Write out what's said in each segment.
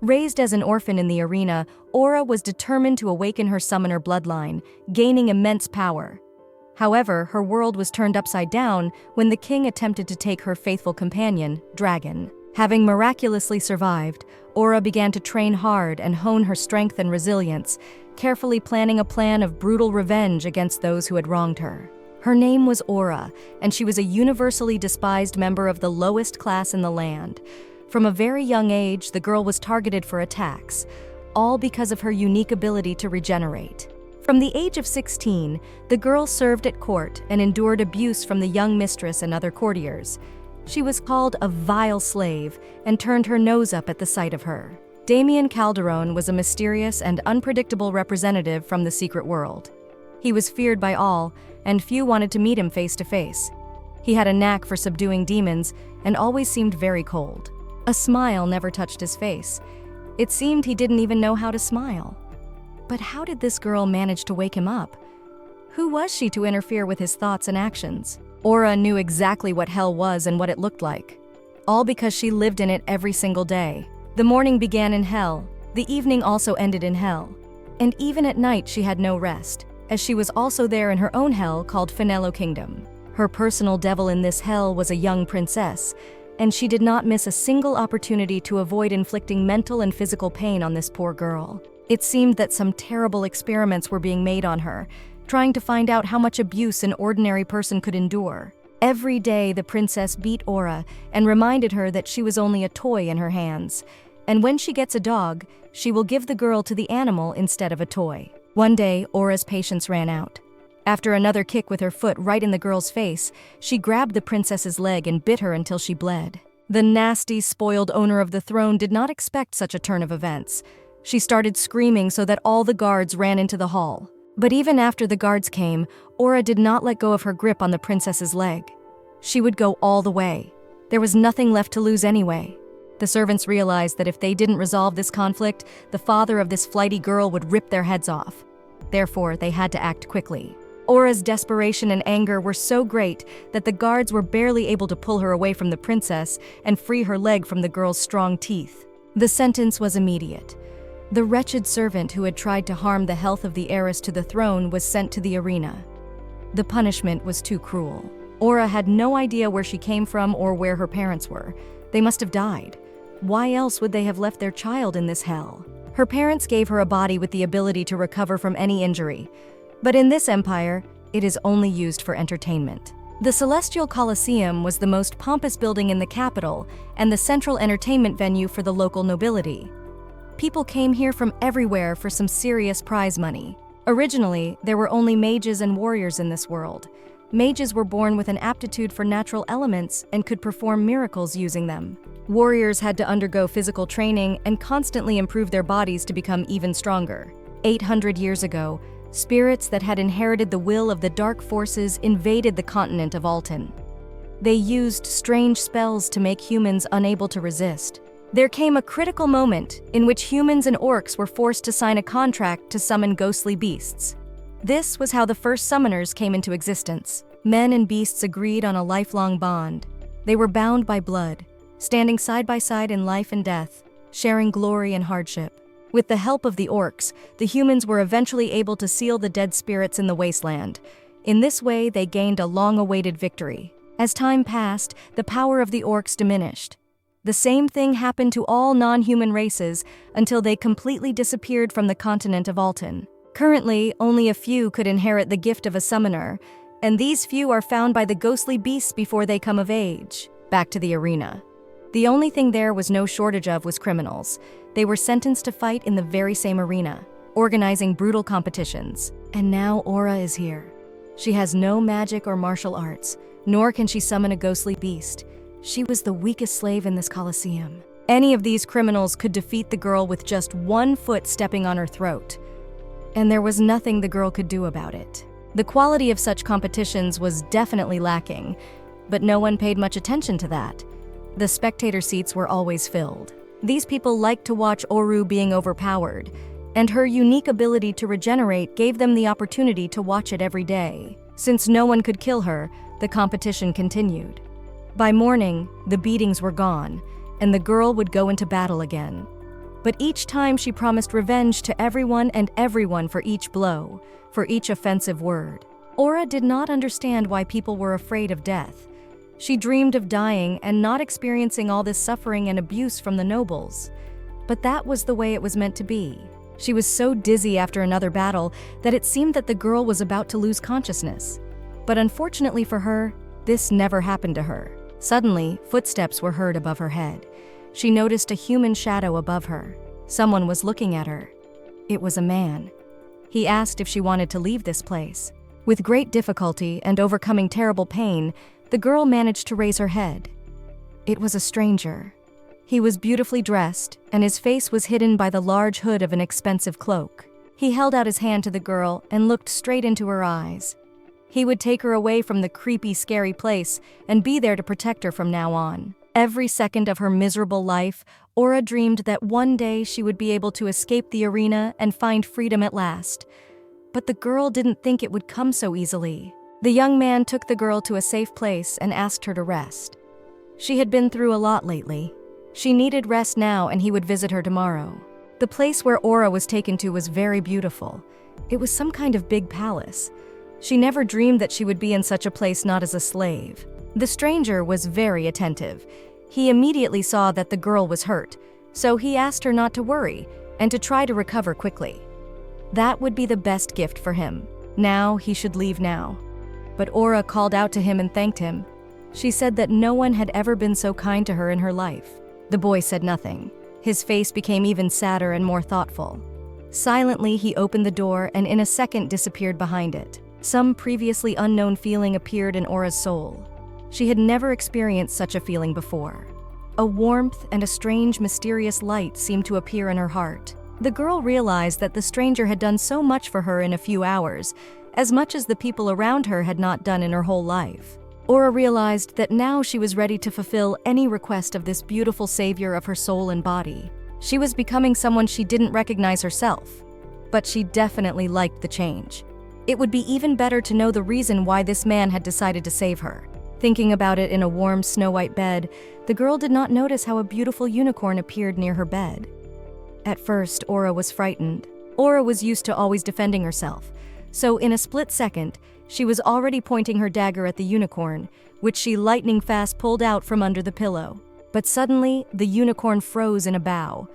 Raised as an orphan in the arena, Aura was determined to awaken her summoner bloodline, gaining immense power. However, her world was turned upside down when the king attempted to take her faithful companion, Dragon. Having miraculously survived, Aura began to train hard and hone her strength and resilience, carefully planning a plan of brutal revenge against those who had wronged her. Her name was Aura, and she was a universally despised member of the lowest class in the land. From a very young age, the girl was targeted for attacks, all because of her unique ability to regenerate. From the age of 16, the girl served at court and endured abuse from the young mistress and other courtiers. She was called a vile slave and turned her nose up at the sight of her. Damian Calderon was a mysterious and unpredictable representative from the secret world. He was feared by all, and few wanted to meet him face to face. He had a knack for subduing demons and always seemed very cold. A smile never touched his face. It seemed he didn't even know how to smile. But how did this girl manage to wake him up? Who was she to interfere with his thoughts and actions? Aura knew exactly what hell was and what it looked like. All because she lived in it every single day. The morning began in hell. The evening also ended in hell. And even at night she had no rest, as she was also there in her own hell called Finello Kingdom. Her personal devil in this hell was a young princess, and she did not miss a single opportunity to avoid inflicting mental and physical pain on this poor girl. It seemed that some terrible experiments were being made on her, trying to find out how much abuse an ordinary person could endure. Every day the princess beat Aura and reminded her that she was only a toy in her hands, and when she gets a dog, she will give the girl to the animal instead of a toy. One day, Aura's patience ran out. After another kick with her foot right in the girl's face, she grabbed the princess's leg and bit her until she bled. The nasty, spoiled owner of the throne did not expect such a turn of events. She started screaming so that all the guards ran into the hall. But even after the guards came, Aura did not let go of her grip on the princess's leg. She would go all the way. There was nothing left to lose anyway. The servants realized that if they didn't resolve this conflict, the father of this flighty girl would rip their heads off. Therefore, they had to act quickly. Aura's desperation and anger were so great that the guards were barely able to pull her away from the princess and free her leg from the girl's strong teeth. The sentence was immediate. The wretched servant who had tried to harm the health of the heiress to the throne was sent to the arena. The punishment was too cruel. Aura had no idea where she came from or where her parents were. They must have died. Why else would they have left their child in this hell? Her parents gave her a body with the ability to recover from any injury. But in this empire, it is only used for entertainment. The Celestial Colosseum was the most pompous building in the capital and the central entertainment venue for the local nobility. People came here from everywhere for some serious prize money. Originally, there were only mages and warriors in this world. Mages were born with an aptitude for natural elements and could perform miracles using them. Warriors had to undergo physical training and constantly improve their bodies to become even stronger. 800 years ago, spirits that had inherited the will of the dark forces invaded the continent of Alton. They used strange spells to make humans unable to resist. There came a critical moment in which humans and orcs were forced to sign a contract to summon ghostly beasts. This was how the first summoners came into existence. Men and beasts agreed on a lifelong bond. They were bound by blood, standing side by side in life and death, sharing glory and hardship. With the help of the orcs, the humans were eventually able to seal the dead spirits in the wasteland. In this way, they gained a long-awaited victory. As time passed, the power of the orcs diminished. The same thing happened to all non-human races until they completely disappeared from the continent of Alton. Currently, only a few could inherit the gift of a summoner, and these few are found by the ghostly beasts before they come of age. Back to the arena. The only thing there was no shortage of was criminals. They were sentenced to fight in the very same arena, organizing brutal competitions. And now Aura is here. She has no magic or martial arts, nor can she summon a ghostly beast. She was the weakest slave in this Colosseum. Any of these criminals could defeat the girl with just one foot stepping on her throat. And there was nothing the girl could do about it. The quality of such competitions was definitely lacking, but no one paid much attention to that. The spectator seats were always filled. These people liked to watch Oru being overpowered, and her unique ability to regenerate gave them the opportunity to watch it every day. Since no one could kill her, the competition continued. By morning, the beatings were gone, and the girl would go into battle again. But each time she promised revenge to everyone and everyone for each blow, for each offensive word. Aura did not understand why people were afraid of death. She dreamed of dying and not experiencing all this suffering and abuse from the nobles. But that was the way it was meant to be. She was so dizzy after another battle that it seemed that the girl was about to lose consciousness. But unfortunately for her, this never happened to her. Suddenly, footsteps were heard above her head. She noticed a human shadow above her. Someone was looking at her. It was a man. He asked if she wanted to leave this place. With great difficulty and overcoming terrible pain, the girl managed to raise her head. It was a stranger. He was beautifully dressed, and his face was hidden by the large hood of an expensive cloak. He held out his hand to the girl and looked straight into her eyes. He would take her away from the creepy, scary place and be there to protect her from now on. Every second of her miserable life, Aura dreamed that one day she would be able to escape the arena and find freedom at last. But the girl didn't think it would come so easily. The young man took the girl to a safe place and asked her to rest. She had been through a lot lately. She needed rest now, and he would visit her tomorrow. The place where Aura was taken to was very beautiful. It was some kind of big palace. She never dreamed that she would be in such a place not as a slave. The stranger was very attentive. He immediately saw that the girl was hurt, so he asked her not to worry and to try to recover quickly. That would be the best gift for him. Now he should leave now. But Aura called out to him and thanked him. She said that no one had ever been so kind to her in her life. The boy said nothing. His face became even sadder and more thoughtful. Silently, he opened the door and in a second disappeared behind it. Some previously unknown feeling appeared in Aura's soul. She had never experienced such a feeling before. A warmth and a strange, mysterious light seemed to appear in her heart. The girl realized that the stranger had done so much for her in a few hours, as much as the people around her had not done in her whole life. Aura realized that now she was ready to fulfill any request of this beautiful savior of her soul and body. She was becoming someone she didn't recognize herself, but she definitely liked the change. It would be even better to know the reason why this man had decided to save her. Thinking about it in a warm, snow-white bed, the girl did not notice how a beautiful unicorn appeared near her bed. At first, Aura was frightened. Aura was used to always defending herself, so in a split second, she was already pointing her dagger at the unicorn, which she lightning fast pulled out from under the pillow. But suddenly, the unicorn froze in a bow.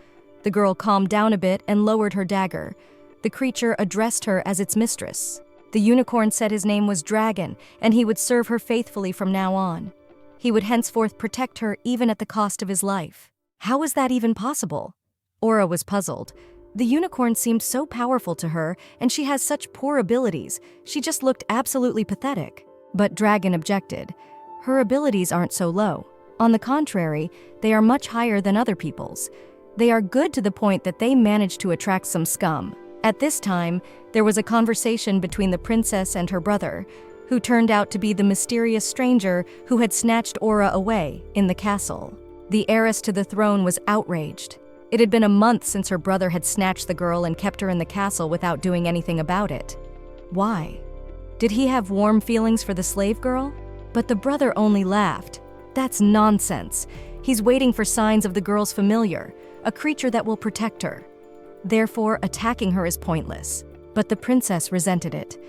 The girl calmed down a bit and lowered her dagger. The creature addressed her as its mistress. The unicorn said his name was Dragon, and he would serve her faithfully from now on. He would henceforth protect her even at the cost of his life. How was that even possible? Aura was puzzled. The unicorn seemed so powerful to her, and she has such poor abilities. She just looked absolutely pathetic. But Dragon objected. Her abilities aren't so low. On the contrary, they are much higher than other people's. They are good to the point that they managed to attract some scum. At this time, there was a conversation between the princess and her brother, who turned out to be the mysterious stranger who had snatched Aura away in the castle. The heiress to the throne was outraged. It had been a month since her brother had snatched the girl and kept her in the castle without doing anything about it. Why? Did he have warm feelings for the slave girl? But the brother only laughed. That's nonsense. He's waiting for signs of the girl's familiar, a creature that will protect her. Therefore, attacking her is pointless. But the princess resented it.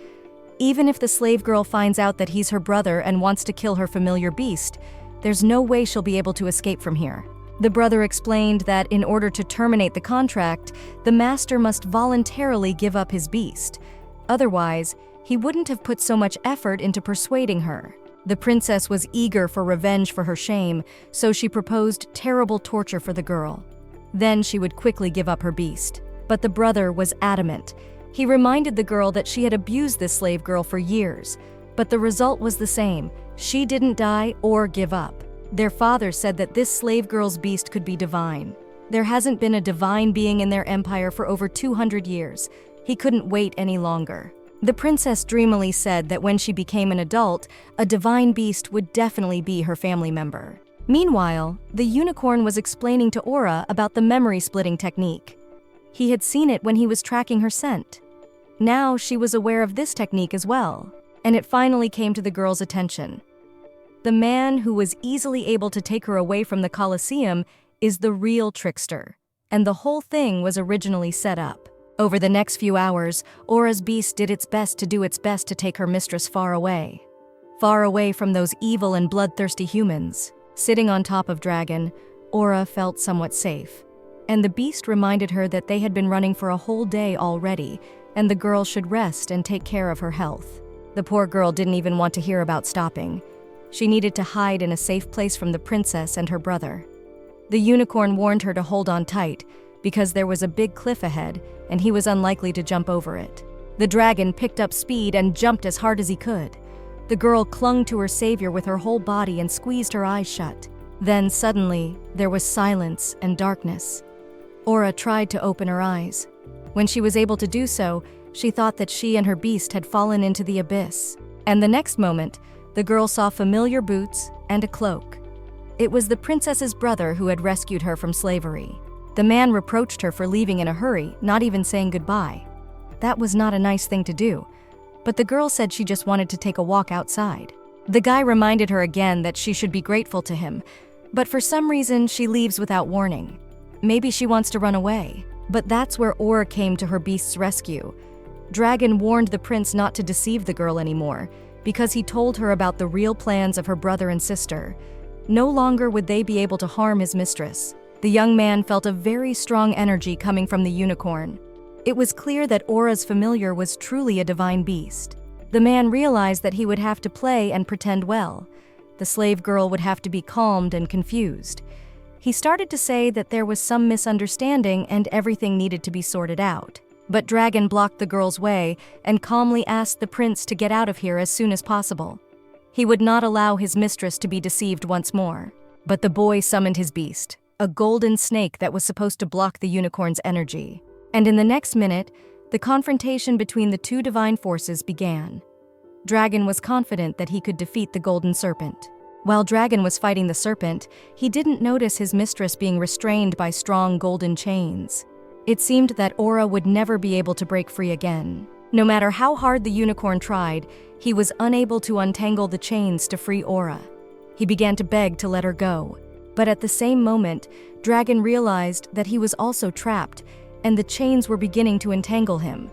Even if the slave girl finds out that he's her brother and wants to kill her familiar beast, there's no way she'll be able to escape from here. The brother explained that in order to terminate the contract, the master must voluntarily give up his beast. Otherwise, he wouldn't have put so much effort into persuading her. The princess was eager for revenge for her shame, so she proposed terrible torture for the girl. Then she would quickly give up her beast. But the brother was adamant. He reminded the girl that she had abused this slave girl for years, but the result was the same. She didn't die or give up. Their father said that this slave girl's beast could be divine. There hasn't been a divine being in their empire for over 200 years. He couldn't wait any longer. The princess dreamily said that when she became an adult, a divine beast would definitely be her family member. Meanwhile, the unicorn was explaining to Aura about the memory-splitting technique. He had seen it when he was tracking her scent. Now she was aware of this technique as well, and it finally came to the girl's attention. The man who was easily able to take her away from the Colosseum is the real trickster, and the whole thing was originally set up. Over the next few hours, Aura's beast did its best to take her mistress far away from those evil and bloodthirsty humans. Sitting on top of Dragon, Aura felt somewhat safe, and the beast reminded her that they had been running for a whole day already, and the girl should rest and take care of her health. The poor girl didn't even want to hear about stopping. She needed to hide in a safe place from the princess and her brother. The unicorn warned her to hold on tight, because there was a big cliff ahead, and he was unlikely to jump over it. The dragon picked up speed and jumped as hard as he could. The girl clung to her savior with her whole body and squeezed her eyes shut. Then suddenly, there was silence and darkness. Aura tried to open her eyes. When she was able to do so, she thought that she and her beast had fallen into the abyss. And the next moment, the girl saw familiar boots and a cloak. It was the princess's brother who had rescued her from slavery. The man reproached her for leaving in a hurry, not even saying goodbye. That was not a nice thing to do, but the girl said she just wanted to take a walk outside. The guy reminded her again that she should be grateful to him, but for some reason she leaves without warning. Maybe she wants to run away. But that's where Aura came to her beast's rescue. Dragon warned the prince not to deceive the girl anymore, because he told her about the real plans of her brother and sister. No longer would they be able to harm his mistress. The young man felt a very strong energy coming from the unicorn. It was clear that Aura's familiar was truly a divine beast. The man realized that he would have to play and pretend well. The slave girl would have to be calmed and confused. He started to say that there was some misunderstanding and everything needed to be sorted out. But Dragon blocked the girl's way and calmly asked the prince to get out of here as soon as possible. He would not allow his mistress to be deceived once more. But the boy summoned his beast, a golden snake that was supposed to block the unicorn's energy. And in the next minute, the confrontation between the two divine forces began. Dragon was confident that he could defeat the golden serpent. While Dragon was fighting the serpent, he didn't notice his mistress being restrained by strong golden chains. It seemed that Aura would never be able to break free again. No matter how hard the unicorn tried, he was unable to untangle the chains to free Aura. He began to beg to let her go. But at the same moment, Dragon realized that he was also trapped, and the chains were beginning to entangle him.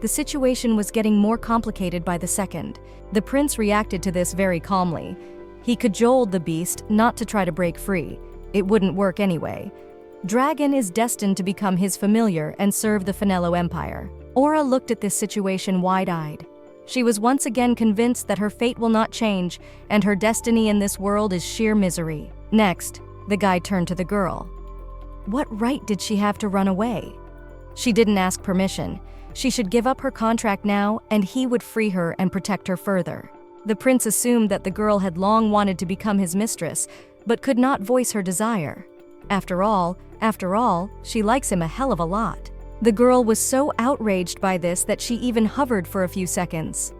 The situation was getting more complicated by the second. The prince reacted to this very calmly. He cajoled the beast not to try to break free. It wouldn't work anyway. Dragon is destined to become his familiar and serve the Finello Empire. Aura looked at this situation wide-eyed. She was once again convinced that her fate will not change, and her destiny in this world is sheer misery. Next, the guy turned to the girl. What right did she have to run away? She didn't ask permission. She should give up her contract now, and he would free her and protect her further. The prince assumed that the girl had long wanted to become his mistress, but could not voice her desire. After all, she likes him a hell of a lot. The girl was so outraged by this that she even hovered for a few seconds.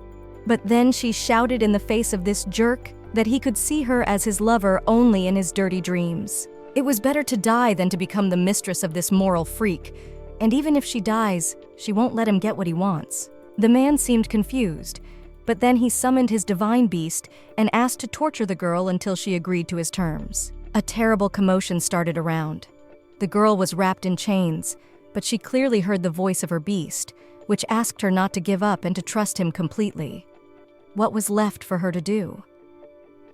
But then she shouted in the face of this jerk that he could see her as his lover only in his dirty dreams. It was better to die than to become the mistress of this moral freak, and even if she dies, she won't let him get what he wants. The man seemed confused, but then he summoned his divine beast and asked to torture the girl until she agreed to his terms. A terrible commotion started around. The girl was wrapped in chains, but she clearly heard the voice of her beast, which asked her not to give up and to trust him completely. What was left for her to do?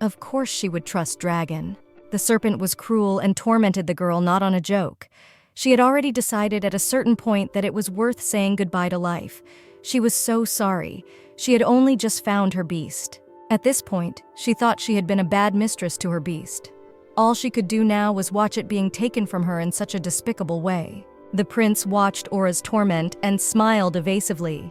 Of course she would trust Dragon. The serpent was cruel and tormented the girl not on a joke. She had already decided at a certain point that it was worth saying goodbye to life. She was so sorry. She had only just found her beast. At this point, she thought she had been a bad mistress to her beast. All she could do now was watch it being taken from her in such a despicable way. The prince watched Aura's torment and smiled evasively.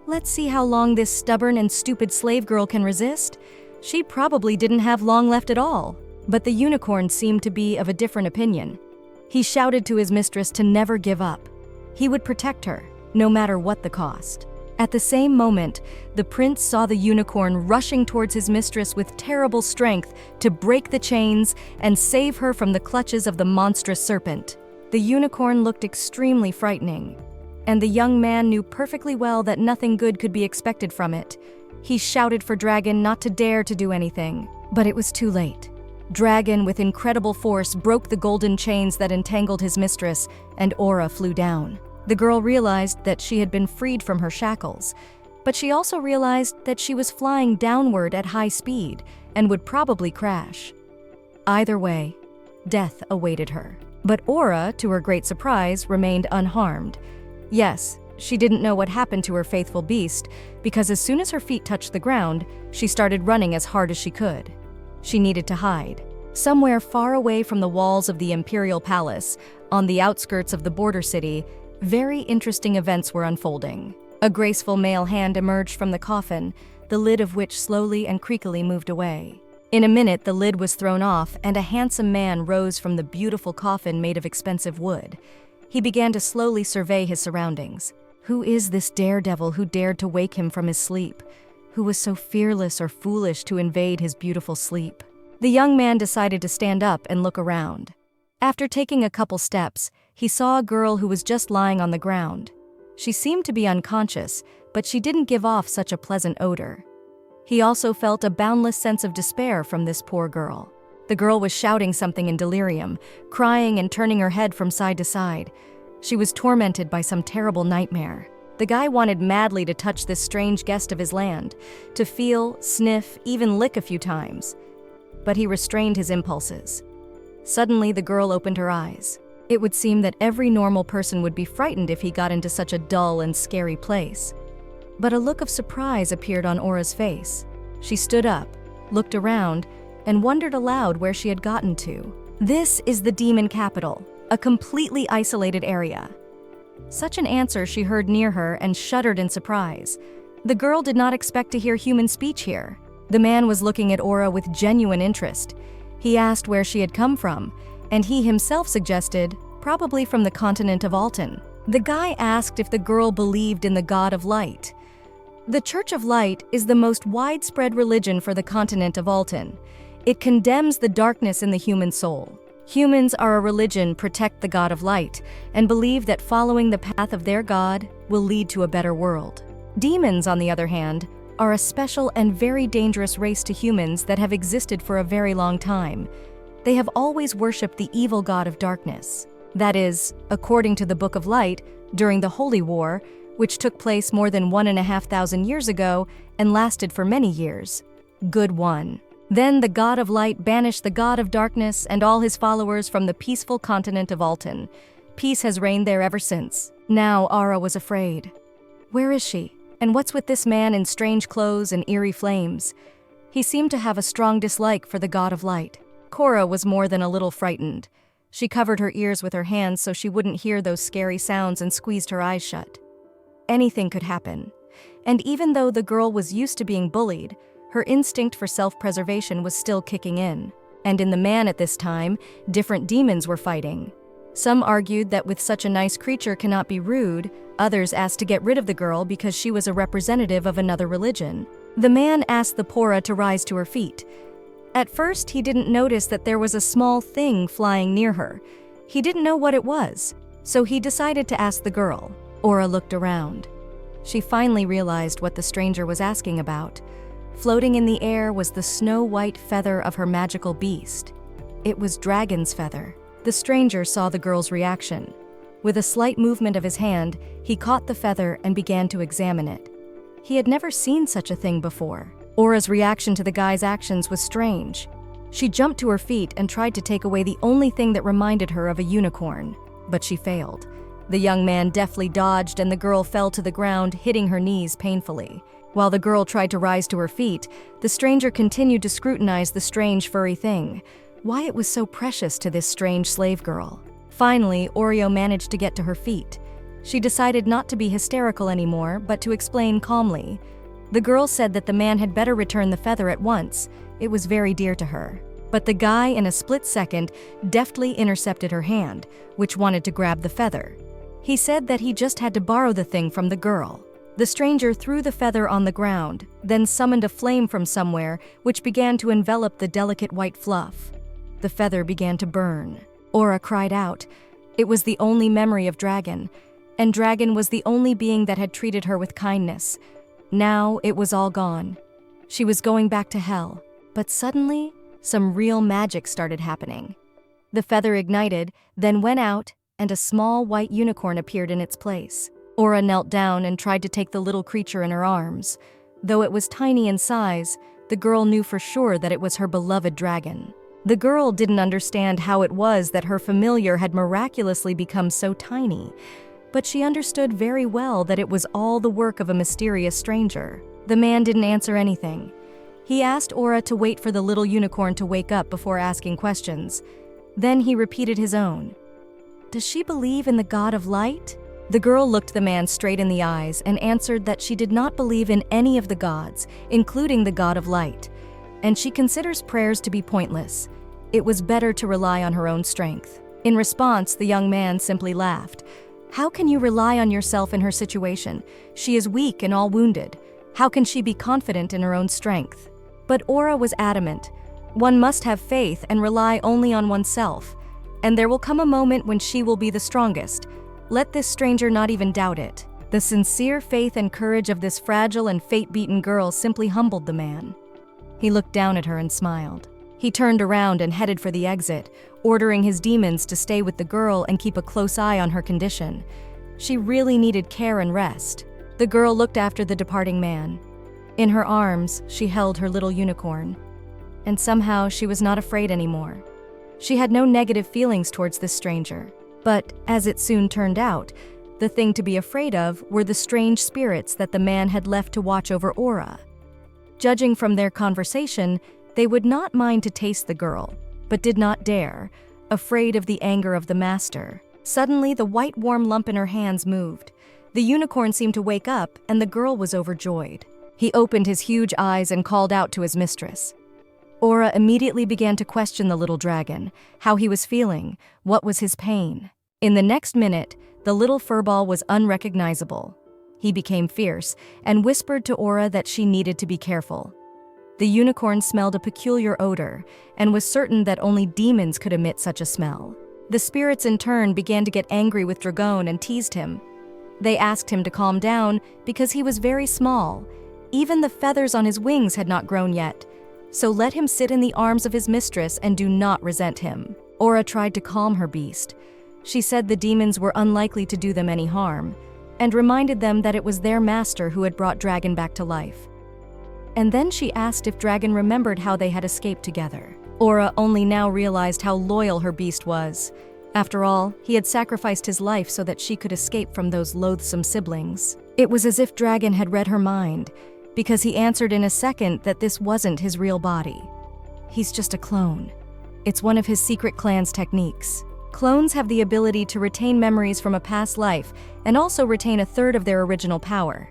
Let's see how long this stubborn and stupid slave girl can resist. She probably didn't have long left at all. But the unicorn seemed to be of a different opinion. He shouted to his mistress to never give up. He would protect her, no matter what the cost. At the same moment, the prince saw the unicorn rushing towards his mistress with terrible strength to break the chains and save her from the clutches of the monstrous serpent. The unicorn looked extremely frightening, and the young man knew perfectly well that nothing good could be expected from it. He shouted for Dragon not to dare to do anything, but it was too late. Dragon, with incredible force, broke the golden chains that entangled his mistress, and Aura flew down. The girl realized that she had been freed from her shackles, but she also realized that she was flying downward at high speed and would probably crash. Either way, death awaited her. But Aura, to her great surprise, remained unharmed. Yes, she didn't know what happened to her faithful beast, because as soon as her feet touched the ground, she started running as hard as she could. She needed to hide. Somewhere far away from the walls of the Imperial Palace, on the outskirts of the border city, very interesting events were unfolding. A graceful male hand emerged from the coffin, the lid of which slowly and creakily moved away. In a minute, the lid was thrown off, and a handsome man rose from the beautiful coffin made of expensive wood. He began to slowly survey his surroundings. Who is this daredevil who dared to wake him from his sleep? Who was so fearless or foolish to invade his beautiful sleep? The young man decided to stand up and look around. After taking a couple steps, he saw a girl who was just lying on the ground. She seemed to be unconscious, but she didn't give off such a pleasant odor. He also felt a boundless sense of despair from this poor girl. The girl was shouting something in delirium, crying and turning her head from side to side. She was tormented by some terrible nightmare. The guy wanted madly to touch this strange guest of his land, to feel, sniff, even lick a few times. But he restrained his impulses. Suddenly, the girl opened her eyes. It would seem that every normal person would be frightened if he got into such a dull and scary place. But a look of surprise appeared on Aura's face. She stood up, looked around, and wondered aloud where she had gotten to. This is the demon capital, a completely isolated area. Such an answer she heard near her and shuddered in surprise. The girl did not expect to hear human speech here. The man was looking at Aura with genuine interest. He asked where she had come from, and he himself suggested, probably from the continent of Alton. The guy asked if the girl believed in the God of Light. The Church of Light is the most widespread religion for the continent of Alton. It condemns the darkness in the human soul. Humans are a religion protect the God of Light and believe that following the path of their God will lead to a better world. Demons, on the other hand, are a special and very dangerous race to humans that have existed for a very long time. They have always worshipped the evil god of darkness. That is, according to the Book of Light, during the Holy War, which took place more than 1,500 years ago and lasted for many years. Good won. Then the God of Light banished the God of Darkness and all his followers from the peaceful continent of Alton. Peace has reigned there ever since. Now Aura was afraid. Where is she? And what's with this man in strange clothes and eerie flames? He seemed to have a strong dislike for the God of Light. Cora was more than a little frightened. She covered her ears with her hands so she wouldn't hear those scary sounds and squeezed her eyes shut. Anything could happen. And even though the girl was used to being bullied, her instinct for self-preservation was still kicking in. And in the man at this time, different demons were fighting. Some argued that with such a nice creature cannot be rude, others asked to get rid of the girl because she was a representative of another religion. The man asked the Pora to rise to her feet. At first, he didn't notice that there was a small thing flying near her. He didn't know what it was, so he decided to ask the girl. Aura looked around. She finally realized what the stranger was asking about. Floating in the air was the snow-white feather of her magical beast. It was Dragon's feather. The stranger saw the girl's reaction. With a slight movement of his hand, he caught the feather and began to examine it. He had never seen such a thing before. Aura's reaction to the guy's actions was strange. She jumped to her feet and tried to take away the only thing that reminded her of a unicorn, but she failed. The young man deftly dodged and the girl fell to the ground, hitting her knees painfully. While the girl tried to rise to her feet, the stranger continued to scrutinize the strange furry thing. Why it was so precious to this strange slave girl. Finally, Oreo managed to get to her feet. She decided not to be hysterical anymore, but to explain calmly. The girl said that the man had better return the feather at once. It was very dear to her. But the guy, in a split second, deftly intercepted her hand, which wanted to grab the feather. He said that he just had to borrow the thing from the girl. The stranger threw the feather on the ground, then summoned a flame from somewhere, which began to envelop the delicate white fluff. The feather began to burn. Aura cried out. It was the only memory of Dragon, and Dragon was the only being that had treated her with kindness. Now it was all gone. She was going back to hell. But suddenly, some real magic started happening. The feather ignited, then went out, and a small white unicorn appeared in its place. Aura knelt down and tried to take the little creature in her arms. Though it was tiny in size, the girl knew for sure that it was her beloved dragon. The girl didn't understand how it was that her familiar had miraculously become so tiny, but she understood very well that it was all the work of a mysterious stranger. The man didn't answer anything. He asked Aura to wait for the little unicorn to wake up before asking questions. Then he repeated his own. "Does she believe in the god of light?" The girl looked the man straight in the eyes and answered that she did not believe in any of the gods, including the god of light, and she considers prayers to be pointless. It was better to rely on her own strength. In response, the young man simply laughed. "How can you rely on yourself in her situation? She is weak and all wounded. How can she be confident in her own strength?" But Aura was adamant. One must have faith and rely only on oneself, and there will come a moment when she will be the strongest. Let this stranger not even doubt it. The sincere faith and courage of this fragile and fate-beaten girl simply humbled the man. He looked down at her and smiled. He turned around and headed for the exit, ordering his demons to stay with the girl and keep a close eye on her condition. She really needed care and rest. The girl looked after the departing man. In her arms, she held her little unicorn. And somehow she was not afraid anymore. She had no negative feelings towards this stranger. But, as it soon turned out, the thing to be afraid of were the strange spirits that the man had left to watch over Aura. Judging from their conversation, they would not mind to taste the girl, but did not dare, afraid of the anger of the master. Suddenly, the white warm lump in her hands moved. The unicorn seemed to wake up, and the girl was overjoyed. He opened his huge eyes and called out to his mistress. Aura immediately began to question the little dragon, how he was feeling, what was his pain. In the next minute, the little furball was unrecognizable. He became fierce and whispered to Aura that she needed to be careful. The unicorn smelled a peculiar odor and was certain that only demons could emit such a smell. The spirits in turn began to get angry with Dragon and teased him. They asked him to calm down because he was very small. Even the feathers on his wings had not grown yet. So let him sit in the arms of his mistress and do not resent him. Aura tried to calm her beast. She said the demons were unlikely to do them any harm, and reminded them that it was their master who had brought Dragon back to life. And then she asked if Dragon remembered how they had escaped together. Aura only now realized how loyal her beast was. After all, he had sacrificed his life so that she could escape from those loathsome siblings. It was as if Dragon had read her mind, because he answered in a second that this wasn't his real body. He's just a clone. It's one of his secret clan's techniques. Clones have the ability to retain memories from a past life and also retain a third of their original power.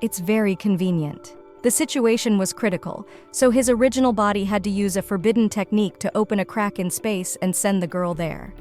It's very convenient. The situation was critical, so his original body had to use a forbidden technique to open a crack in space and send the girl there.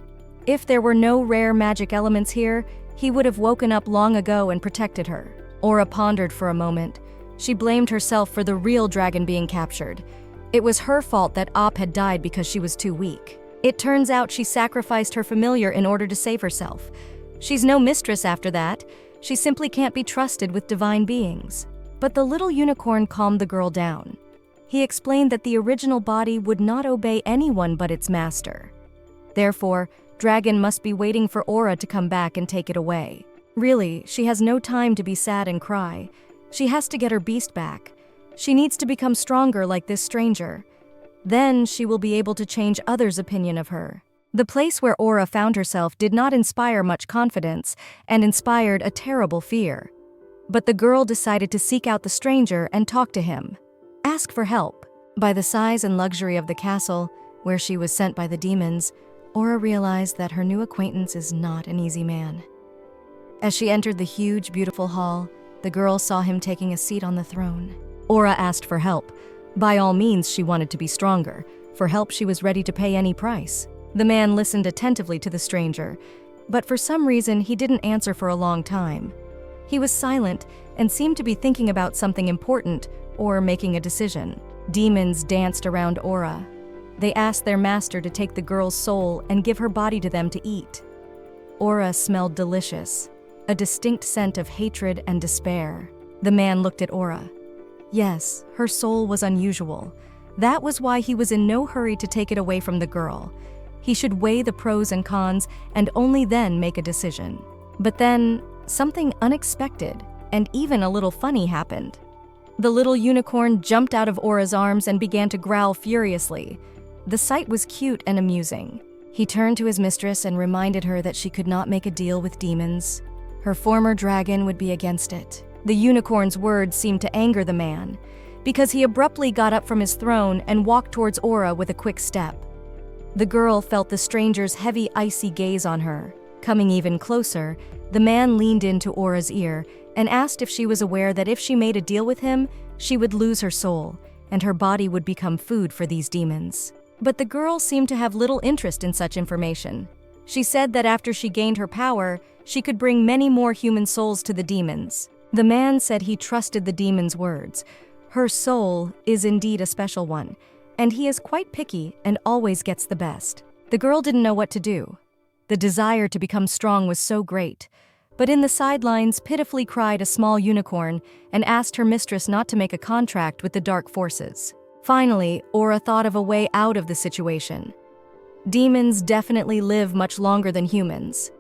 If there were no rare magic elements here, he would have woken up long ago and protected her. Aura pondered for a moment. She blamed herself for the real dragon being captured. It was her fault that Op had died because she was too weak. It turns out she sacrificed her familiar in order to save herself. She's no mistress after that. She simply can't be trusted with divine beings. But the little unicorn calmed the girl down. He explained that the original body would not obey anyone but its master. Therefore, Dragon must be waiting for Aura to come back and take it away. Really, she has no time to be sad and cry. She has to get her beast back. She needs to become stronger like this stranger. Then she will be able to change others' opinion of her. The place where Aura found herself did not inspire much confidence and inspired a terrible fear. But the girl decided to seek out the stranger and talk to him. Ask for help. By the size and luxury of the castle, where she was sent by the demons, Aura realized that her new acquaintance is not an easy man. As she entered the huge, beautiful hall, the girl saw him taking a seat on the throne. Aura asked for help. By all means, she wanted to be stronger. For help, she was ready to pay any price. The man listened attentively to the stranger, but for some reason, he didn't answer for a long time. He was silent and seemed to be thinking about something important or making a decision. Demons danced around Aura. They asked their master to take the girl's soul and give her body to them to eat. Aura smelled delicious, a distinct scent of hatred and despair. The man looked at Aura. Yes, her soul was unusual. That was why he was in no hurry to take it away from the girl. He should weigh the pros and cons and only then make a decision. But then, something unexpected and even a little funny happened. The little unicorn jumped out of Aura's arms and began to growl furiously. The sight was cute and amusing. He turned to his mistress and reminded her that she could not make a deal with demons. Her former dragon would be against it. The unicorn's words seemed to anger the man, because he abruptly got up from his throne and walked towards Aura with a quick step. The girl felt the stranger's heavy, icy gaze on her. Coming even closer, the man leaned into Aura's ear and asked if she was aware that if she made a deal with him, she would lose her soul, and her body would become food for these demons. But the girl seemed to have little interest in such information. She said that after she gained her power, she could bring many more human souls to the demons. The man said he trusted the demon's words. Her soul is indeed a special one, and he is quite picky and always gets the best. The girl didn't know what to do. The desire to become strong was so great. But in the sidelines pitifully cried a small unicorn and asked her mistress not to make a contract with the dark forces. Finally, Aura thought of a way out of the situation. Demons definitely live much longer than humans.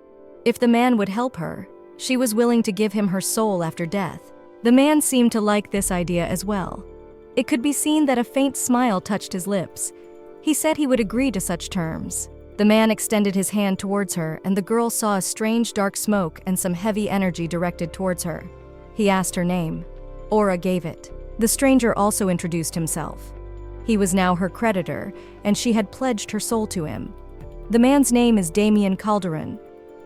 If the man would help her, she was willing to give him her soul after death. The man seemed to like this idea as well. It could be seen that a faint smile touched his lips. He said he would agree to such terms. The man extended his hand towards her, and the girl saw a strange dark smoke and some heavy energy directed towards her. He asked her name. Aura gave it. The stranger also introduced himself. He was now her creditor, and she had pledged her soul to him. The man's name is Damian Calderon,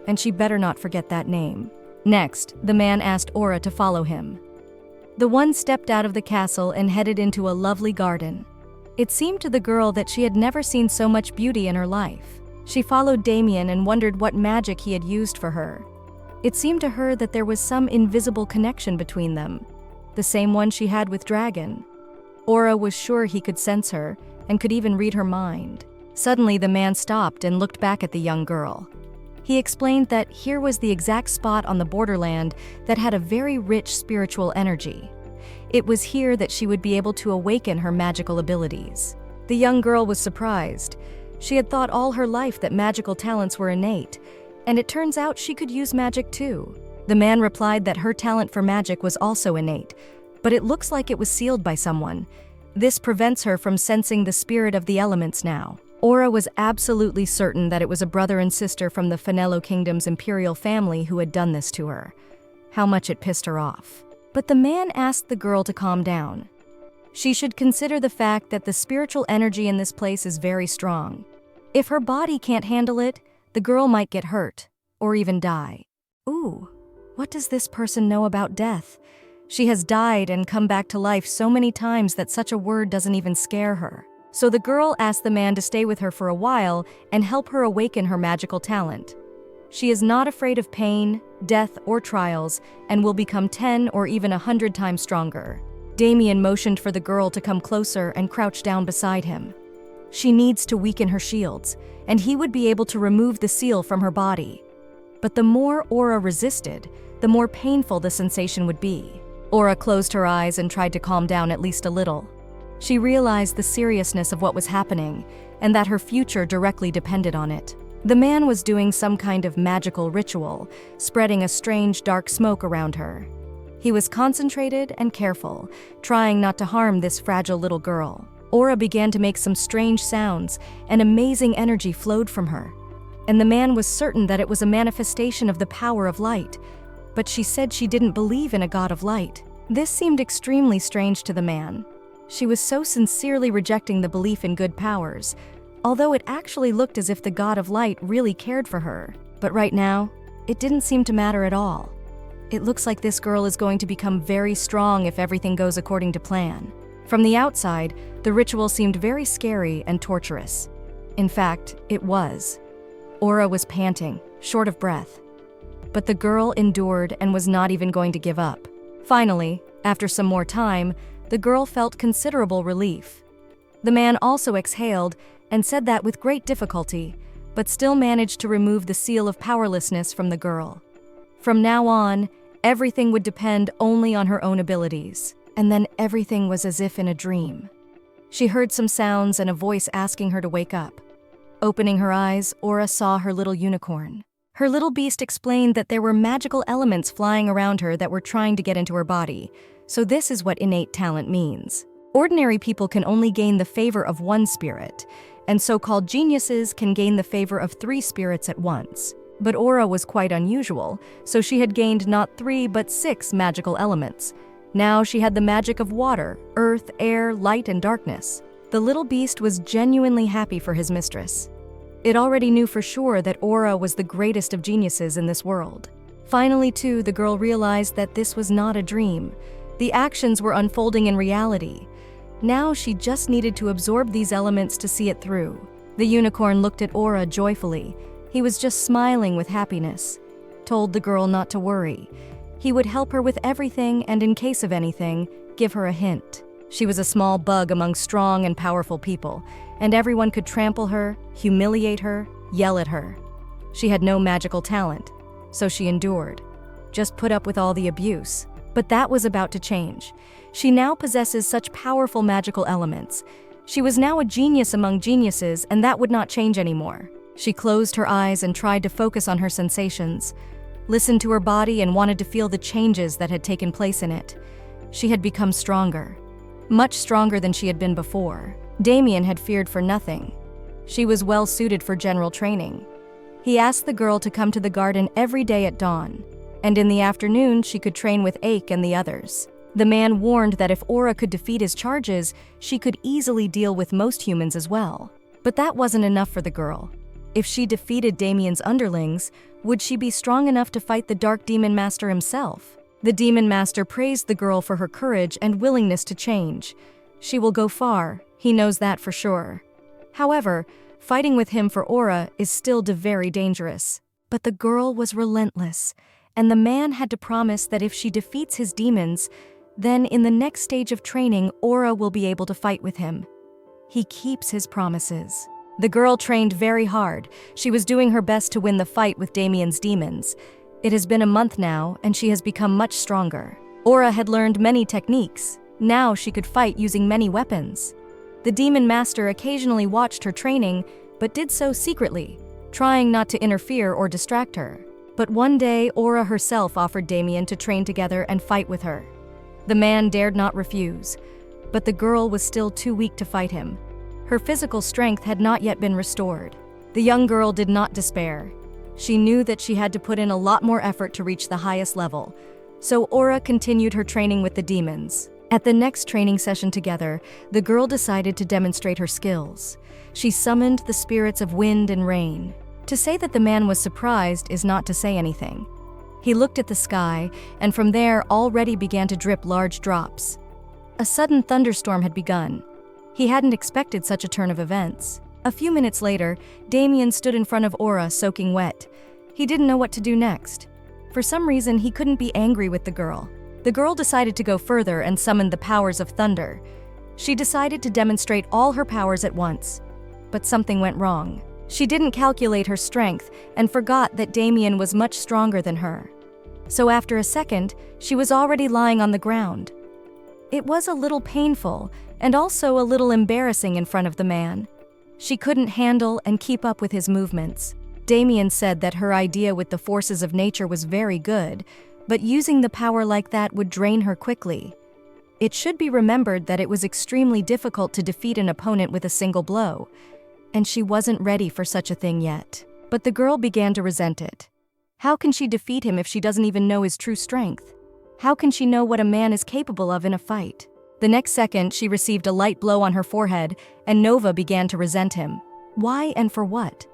and she better not forget that name. Next, the man asked Aura to follow him. The one stepped out of the castle and headed into a lovely garden. It seemed to the girl that she had never seen so much beauty in her life. She followed Damian and wondered what magic he had used for her. It seemed to her that there was some invisible connection between them, the same one she had with Dragon. Aura was sure he could sense her and could even read her mind. Suddenly, the man stopped and looked back at the young girl. He explained that here was the exact spot on the borderland that had a very rich spiritual energy. It was here that she would be able to awaken her magical abilities. The young girl was surprised. She had thought all her life that magical talents were innate, and it turns out she could use magic too. The man replied that her talent for magic was also innate, but it looks like it was sealed by someone. This prevents her from sensing the spirit of the elements now. Aura was absolutely certain that it was a brother and sister from the Finello Kingdom's imperial family who had done this to her. How much it pissed her off. But the man asked the girl to calm down. She should consider the fact that the spiritual energy in this place is very strong. If her body can't handle it, the girl might get hurt, or even die. Ooh, what does this person know about death? She has died and come back to life so many times that such a word doesn't even scare her. So the girl asked the man to stay with her for a while and help her awaken her magical talent. She is not afraid of pain, death, or trials, and will become 10 or even 100 times stronger. Damian motioned for the girl to come closer and crouch down beside him. She needs to weaken her shields, and he would be able to remove the seal from her body. But the more Aura resisted, the more painful the sensation would be. Aura closed her eyes and tried to calm down at least a little. She realized the seriousness of what was happening, and that her future directly depended on it. The man was doing some kind of magical ritual, spreading a strange dark smoke around her. He was concentrated and careful, trying not to harm this fragile little girl. Aura began to make some strange sounds, and amazing energy flowed from her. And the man was certain that it was a manifestation of the power of light, but she said she didn't believe in a god of light. This seemed extremely strange to the man. She was so sincerely rejecting the belief in good powers, although it actually looked as if the god of light really cared for her. But right now, it didn't seem to matter at all. It looks like this girl is going to become very strong if everything goes according to plan. From the outside, the ritual seemed very scary and torturous. In fact, it was. Aura was panting, short of breath. But the girl endured and was not even going to give up. Finally, after some more time, the girl felt considerable relief. The man also exhaled and said that with great difficulty, but still managed to remove the seal of powerlessness from the girl. From now on, everything would depend only on her own abilities, and then everything was as if in a dream. She heard some sounds and a voice asking her to wake up. Opening her eyes, Aura saw her little unicorn. Her little beast explained that there were magical elements flying around her that were trying to get into her body, so this is what innate talent means. Ordinary people can only gain the favor of one spirit, and so-called geniuses can gain the favor of 3 spirits at once. But Aura was quite unusual, so she had gained not 3 but 6 magical elements. Now she had the magic of water, earth, air, light, and darkness. The little beast was genuinely happy for his mistress. It already knew for sure that Aura was the greatest of geniuses in this world. Finally, too, the girl realized that this was not a dream. The actions were unfolding in reality. Now she just needed to absorb these elements to see it through. The unicorn looked at Aura joyfully. He was just smiling with happiness. Told the girl not to worry. He would help her with everything and in case of anything, give her a hint. She was a small bug among strong and powerful people, and everyone could trample her, humiliate her, yell at her. She had no magical talent, so she endured. Just put up with all the abuse. But that was about to change. She now possesses such powerful magical elements. She was now a genius among geniuses, and that would not change anymore. She closed her eyes and tried to focus on her sensations, listened to her body and wanted to feel the changes that had taken place in it. She had become stronger, much stronger than she had been before. Damian had feared for nothing. She was well suited for general training. He asked the girl to come to the garden every day at dawn, and in the afternoon she could train with Ake and the others. The man warned that if Aura could defeat his charges, she could easily deal with most humans as well. But that wasn't enough for the girl. If she defeated Damian's underlings, would she be strong enough to fight the Dark Demon Master himself? The Demon Master praised the girl for her courage and willingness to change. She will go far, he knows that for sure. However, fighting with him for Aura is still very dangerous. But the girl was relentless, and the man had to promise that if she defeats his demons, then in the next stage of training, Aura will be able to fight with him. He keeps his promises. The girl trained very hard. She was doing her best to win the fight with Damian's demons. It has been a month now, and she has become much stronger. Aura had learned many techniques. Now she could fight using many weapons. The Demon Master occasionally watched her training, but did so secretly, trying not to interfere or distract her. But one day, Aura herself offered Damian to train together and fight with her. The man dared not refuse, but the girl was still too weak to fight him. Her physical strength had not yet been restored. The young girl did not despair. She knew that she had to put in a lot more effort to reach the highest level, so Aura continued her training with the demons. At the next training session together, the girl decided to demonstrate her skills. She summoned the spirits of wind and rain. To say that the man was surprised is not to say anything. He looked at the sky, and from there already began to drip large drops. A sudden thunderstorm had begun. He hadn't expected such a turn of events. A few minutes later, Damian stood in front of Aura soaking wet. He didn't know what to do next. For some reason, he couldn't be angry with the girl. The girl decided to go further and summoned the powers of thunder. She decided to demonstrate all her powers at once. But something went wrong. She didn't calculate her strength and forgot that Damian was much stronger than her. So after a second, she was already lying on the ground. It was a little painful and also a little embarrassing in front of the man. She couldn't handle and keep up with his movements. Damian said that her idea with the forces of nature was very good, but using the power like that would drain her quickly. It should be remembered that it was extremely difficult to defeat an opponent with a single blow, and she wasn't ready for such a thing yet. But the girl began to resent it. How can she defeat him if she doesn't even know his true strength? How can she know what a man is capable of in a fight? The next second, she received a light blow on her forehead, and Nova began to resent him. Why and for what?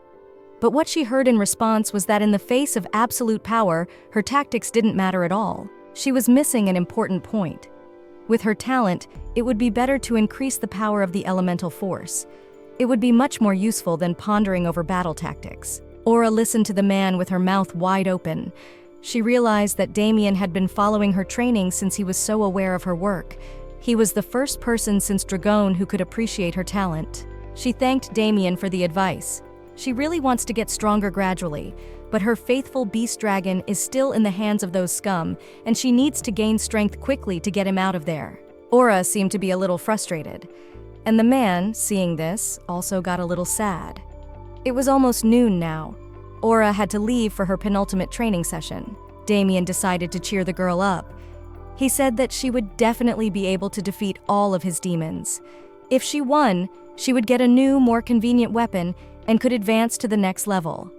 But what she heard in response was that in the face of absolute power, her tactics didn't matter at all. She was missing an important point. With her talent, it would be better to increase the power of the elemental force. It would be much more useful than pondering over battle tactics. Aura listened to the man with her mouth wide open. She realized that Damian had been following her training since he was so aware of her work. He was the first person since Dragon who could appreciate her talent. She thanked Damian for the advice. She really wants to get stronger gradually, but her faithful beast dragon is still in the hands of those scum, and she needs to gain strength quickly to get him out of there. Aura seemed to be a little frustrated. And the man, seeing this, also got a little sad. It was almost noon now. Aura had to leave for her penultimate training session. Damian decided to cheer the girl up. He said that she would definitely be able to defeat all of his demons. If she won, she would get a new, more convenient weapon and could advance to the next level.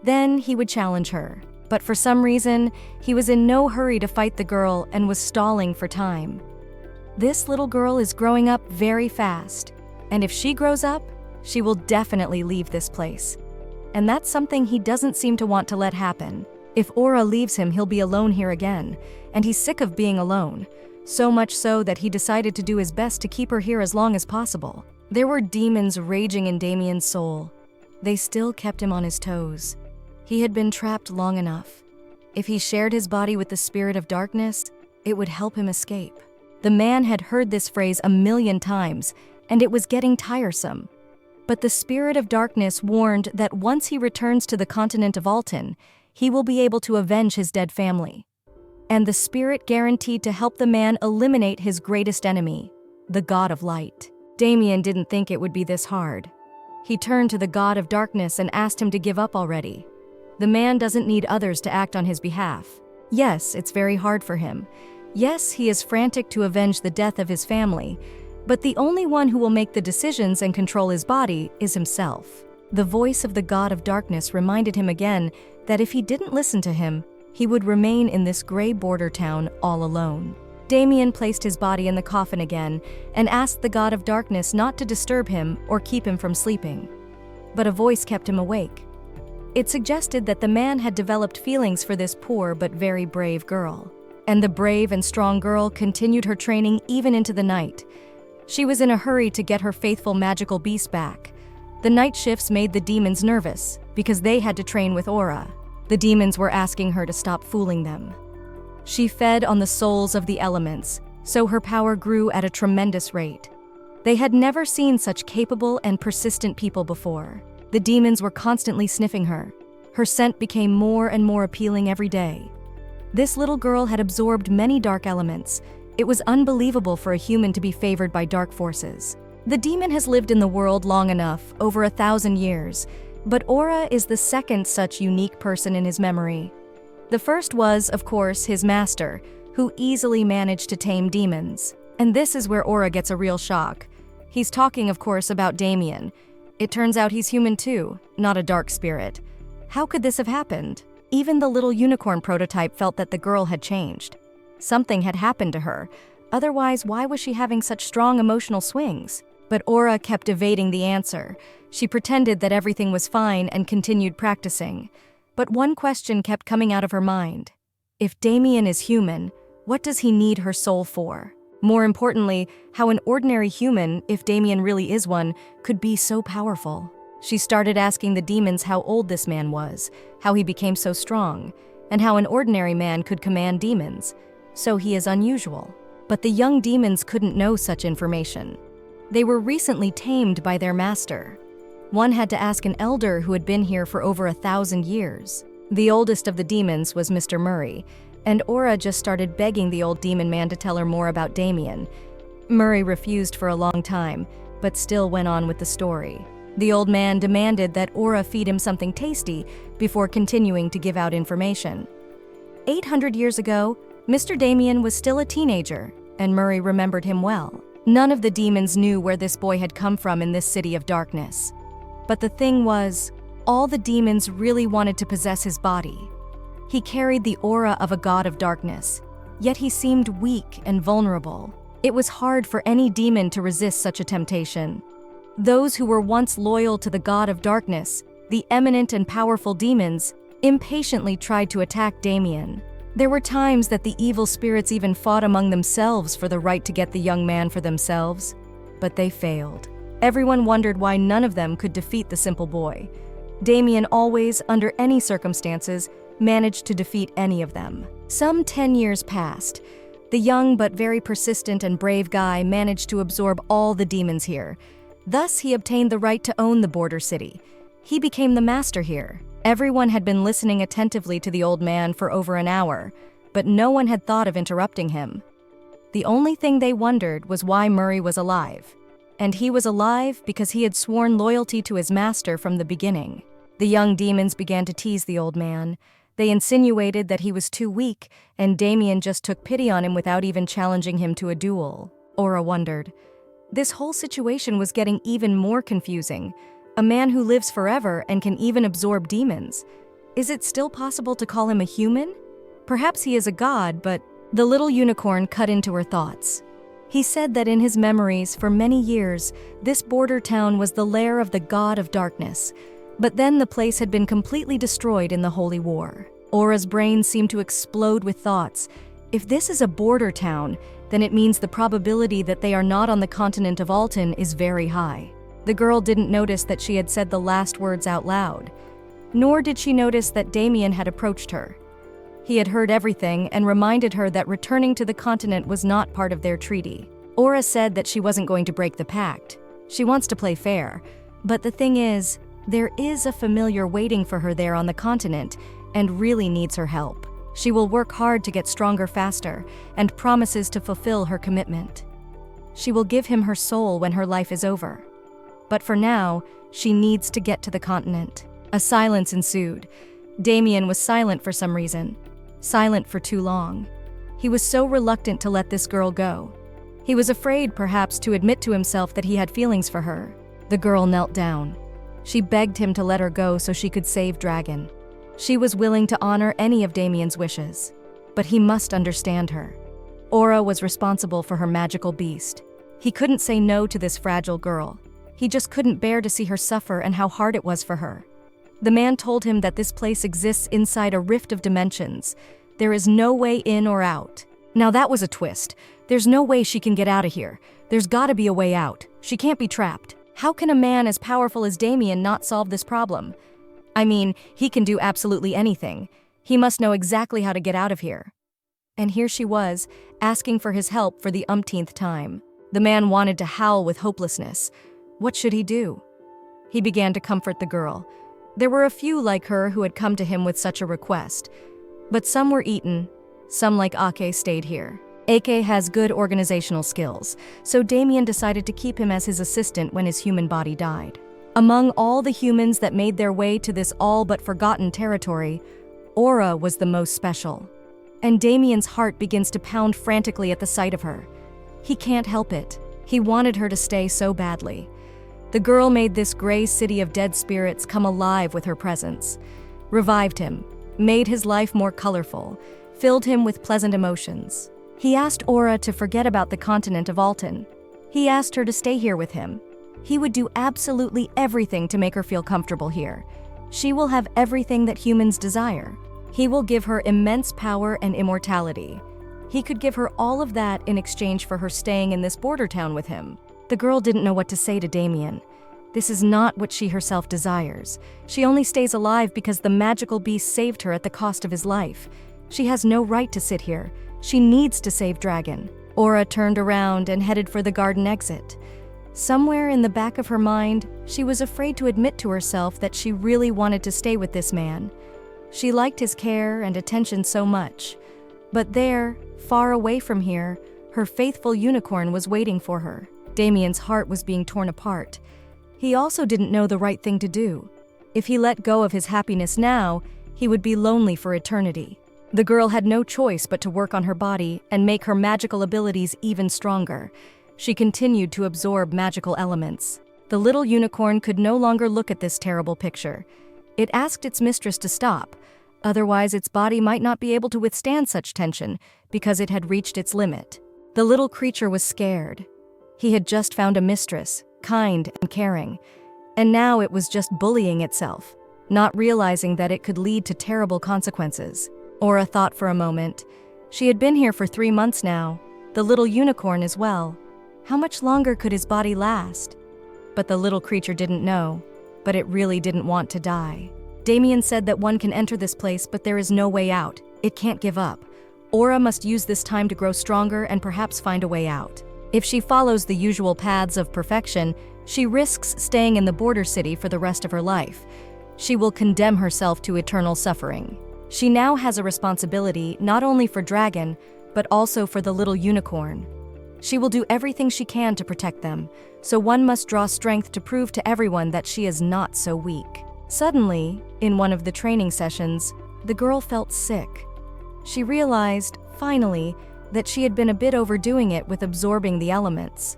Then he would challenge her. But for some reason, he was in no hurry to fight the girl and was stalling for time. This little girl is growing up very fast, and if she grows up, she will definitely leave this place. And that's something he doesn't seem to want to let happen. If Aura leaves him, he'll be alone here again, and he's sick of being alone. So much so that he decided to do his best to keep her here as long as possible. There were demons raging in Damian's soul. They still kept him on his toes. He had been trapped long enough. If he shared his body with the spirit of darkness, it would help him escape. The man had heard this phrase 1,000,000 times, and it was getting tiresome. But the spirit of darkness warned that once he returns to the continent of Alton, he will be able to avenge his dead family. And the spirit guaranteed to help the man eliminate his greatest enemy, the God of Light. Damian didn't think it would be this hard. He turned to the God of Darkness and asked him to give up already. The man doesn't need others to act on his behalf. Yes, it's very hard for him. Yes, he is frantic to avenge the death of his family, but the only one who will make the decisions and control his body is himself. The voice of the God of Darkness reminded him again that if he didn't listen to him, he would remain in this gray border town all alone. Damian placed his body in the coffin again and asked the God of Darkness not to disturb him or keep him from sleeping. But a voice kept him awake. It suggested that the man had developed feelings for this poor but very brave girl. And the brave and strong girl continued her training even into the night. She was in a hurry to get her faithful magical beast back. The night shifts made the demons nervous because they had to train with Aura. The demons were asking her to stop fooling them. She fed on the souls of the elements, so her power grew at a tremendous rate. They had never seen such capable and persistent people before. The demons were constantly sniffing her. Her scent became more and more appealing every day. This little girl had absorbed many dark elements. It was unbelievable for a human to be favored by dark forces. The demon has lived in the world long enough, over 1,000 years, but Aura is the second such unique person in his memory. The first was, of course, his master, who easily managed to tame demons. And this is where Aura gets a real shock. He's talking, of course, about Damian. It turns out he's human too, not a dark spirit. How could this have happened? Even the little unicorn prototype felt that the girl had changed. Something had happened to her. Otherwise, why was she having such strong emotional swings? But Aura kept evading the answer. She pretended that everything was fine and continued practicing. But one question kept coming out of her mind. If Damian is human, what does he need her soul for? More importantly, how an ordinary human, if Damian really is one, could be so powerful. She started asking the demons how old this man was, how he became so strong, and how an ordinary man could command demons. So he is unusual. But the young demons couldn't know such information. They were recently tamed by their master. One had to ask an elder who had been here for over 1,000 years. The oldest of the demons was Mr. Murray, and Aura just started begging the old demon man to tell her more about Damian. Murray refused for a long time, but still went on with the story. The old man demanded that Aura feed him something tasty before continuing to give out information. 800 years ago, Mr. Damian was still a teenager, and Murray remembered him well. None of the demons knew where this boy had come from in this city of darkness. But the thing was, all the demons really wanted to possess his body. He carried the aura of a god of darkness, yet he seemed weak and vulnerable. It was hard for any demon to resist such a temptation. Those who were once loyal to the god of darkness, the eminent and powerful demons, impatiently tried to attack Damian. There were times that the evil spirits even fought among themselves for the right to get the young man for themselves, but they failed. Everyone wondered why none of them could defeat the simple boy. Damian always, under any circumstances, managed to defeat any of them. Some 10 years passed. The young but very persistent and brave guy managed to absorb all the demons here. Thus, he obtained the right to own the border city. He became the master here. Everyone had been listening attentively to the old man for over an hour, but no one had thought of interrupting him. The only thing they wondered was why Murray was alive. And he was alive because he had sworn loyalty to his master from the beginning. The young demons began to tease the old man. They insinuated that he was too weak, and Damian just took pity on him without even challenging him to a duel. Aura wondered. This whole situation was getting even more confusing. A man who lives forever and can even absorb demons. Is it still possible to call him a human? Perhaps he is a god, but the little unicorn cut into her thoughts. He said that in his memories, for many years, this border town was the lair of the god of darkness. But then the place had been completely destroyed in the Holy War. Aura's brain seemed to explode with thoughts. If this is a border town, then it means the probability that they are not on the continent of Alton is very high. The girl didn't notice that she had said the last words out loud. Nor did she notice that Damian had approached her. He had heard everything and reminded her that returning to the continent was not part of their treaty. Aura said that she wasn't going to break the pact. She wants to play fair. But the thing is, there is a familiar waiting for her there on the continent and really needs her help. She will work hard to get stronger faster and promises to fulfill her commitment. She will give him her soul when her life is over. But for now, she needs to get to the continent. A silence ensued. Damian was silent for some reason. Silent for too long. He was so reluctant to let this girl go. He was afraid, perhaps, to admit to himself that he had feelings for her. The girl knelt down. She begged him to let her go so she could save Dragon. She was willing to honor any of Damian's wishes. But he must understand her. Aura was responsible for her magical beast. He couldn't say no to this fragile girl. He just couldn't bear to see her suffer and how hard it was for her. The man told him that this place exists inside a rift of dimensions. There is no way in or out. Now that was a twist. There's no way she can get out of here. There's gotta be a way out. She can't be trapped. How can a man as powerful as Damian not solve this problem? I mean, he can do absolutely anything. He must know exactly how to get out of here. And here she was, asking for his help for the umpteenth time. The man wanted to howl with hopelessness. What should he do? He began to comfort the girl. There were a few like her who had come to him with such a request. But some were eaten. Some like Ake stayed here. Ake has good organizational skills, so Damian decided to keep him as his assistant when his human body died. Among all the humans that made their way to this all but forgotten territory, Aura was the most special. And Damian's heart begins to pound frantically at the sight of her. He can't help it. He wanted her to stay so badly. The girl made this gray city of dead spirits come alive with her presence, revived him, made his life more colorful, filled him with pleasant emotions. He asked Aura to forget about the continent of Alton. He asked her to stay here with him. He would do absolutely everything to make her feel comfortable here. She will have everything that humans desire. He will give her immense power and immortality. He could give her all of that in exchange for her staying in this border town with him. The girl didn't know what to say to Damian. This is not what she herself desires. She only stays alive because the magical beast saved her at the cost of his life. She has no right to sit here. She needs to save Dragon. Aura turned around and headed for the garden exit. Somewhere in the back of her mind, she was afraid to admit to herself that she really wanted to stay with this man. She liked his care and attention so much. But there, far away from here, her faithful unicorn was waiting for her. Damian's heart was being torn apart. He also didn't know the right thing to do. If he let go of his happiness now, he would be lonely for eternity. The girl had no choice but to work on her body and make her magical abilities even stronger. She continued to absorb magical elements. The little unicorn could no longer look at this terrible picture. It asked its mistress to stop. Otherwise, its body might not be able to withstand such tension because it had reached its limit. The little creature was scared. He had just found a mistress, kind and caring, and now it was just bullying itself, not realizing that it could lead to terrible consequences. Aura thought for a moment. She had been here for 3 months now, the little unicorn as well. How much longer could his body last? But the little creature didn't know, but it really didn't want to die. Damian said that one can enter this place, but there is no way out. It can't give up. Aura must use this time to grow stronger and perhaps find a way out. If she follows the usual paths of perfection, she risks staying in the border city for the rest of her life. She will condemn herself to eternal suffering. She now has a responsibility not only for Dragon, but also for the little unicorn. She will do everything she can to protect them, so one must draw strength to prove to everyone that she is not so weak. Suddenly, in one of the training sessions, the girl felt sick. She realized, finally, that she had been a bit overdoing it with absorbing the elements.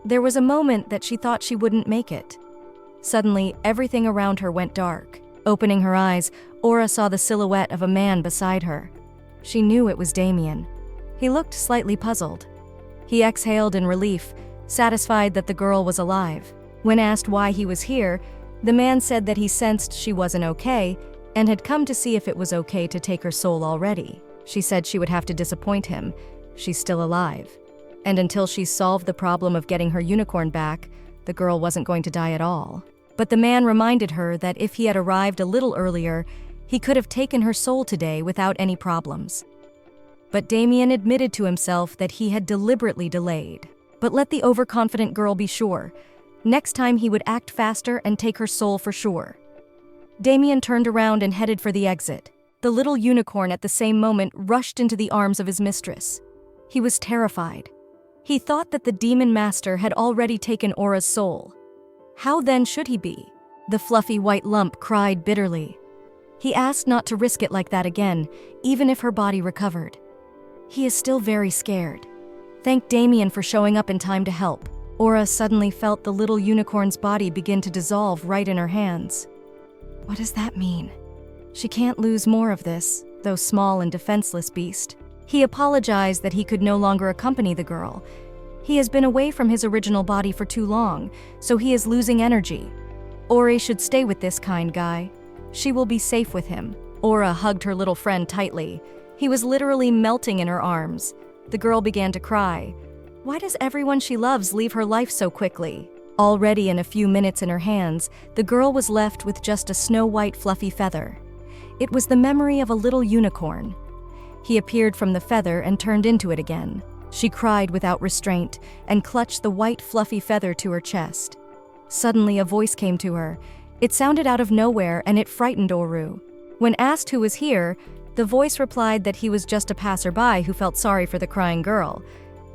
There was a moment that she thought she wouldn't make it. Suddenly, everything around her went dark. Opening her eyes, Aura saw the silhouette of a man beside her. She knew it was Damian. He looked slightly puzzled. He exhaled in relief, satisfied that the girl was alive. When asked why he was here, the man said that he sensed she wasn't okay and had come to see if it was okay to take her soul already. She said she would have to disappoint him. She's still alive. And until she solved the problem of getting her unicorn back, the girl wasn't going to die at all. But the man reminded her that if he had arrived a little earlier, he could have taken her soul today without any problems. But Damian admitted to himself that he had deliberately delayed. But let the overconfident girl be sure. Next time he would act faster and take her soul for sure. Damian turned around and headed for the exit. The little unicorn at the same moment rushed into the arms of his mistress. He was terrified. He thought that the demon master had already taken Aura's soul. How then should he be? The fluffy white lump cried bitterly. He asked not to risk it like that again, even if her body recovered. He is still very scared. Thank Damian for showing up in time to help. Aura suddenly felt the little unicorn's body begin to dissolve right in her hands. What does that mean? She can't lose more of this, though small and defenseless beast. He apologized that he could no longer accompany the girl. He has been away from his original body for too long, so he is losing energy. Ori should stay with this kind guy. She will be safe with him. Aura hugged her little friend tightly. He was literally melting in her arms. The girl began to cry. Why does everyone she loves leave her life so quickly? Already in a few minutes in her hands, the girl was left with just a snow-white fluffy feather. It was the memory of a little unicorn. He appeared from the feather and turned into it again. She cried without restraint and clutched the white fluffy feather to her chest. Suddenly a voice came to her. It sounded out of nowhere and it frightened Oru. When asked who was here, the voice replied that he was just a passerby who felt sorry for the crying girl.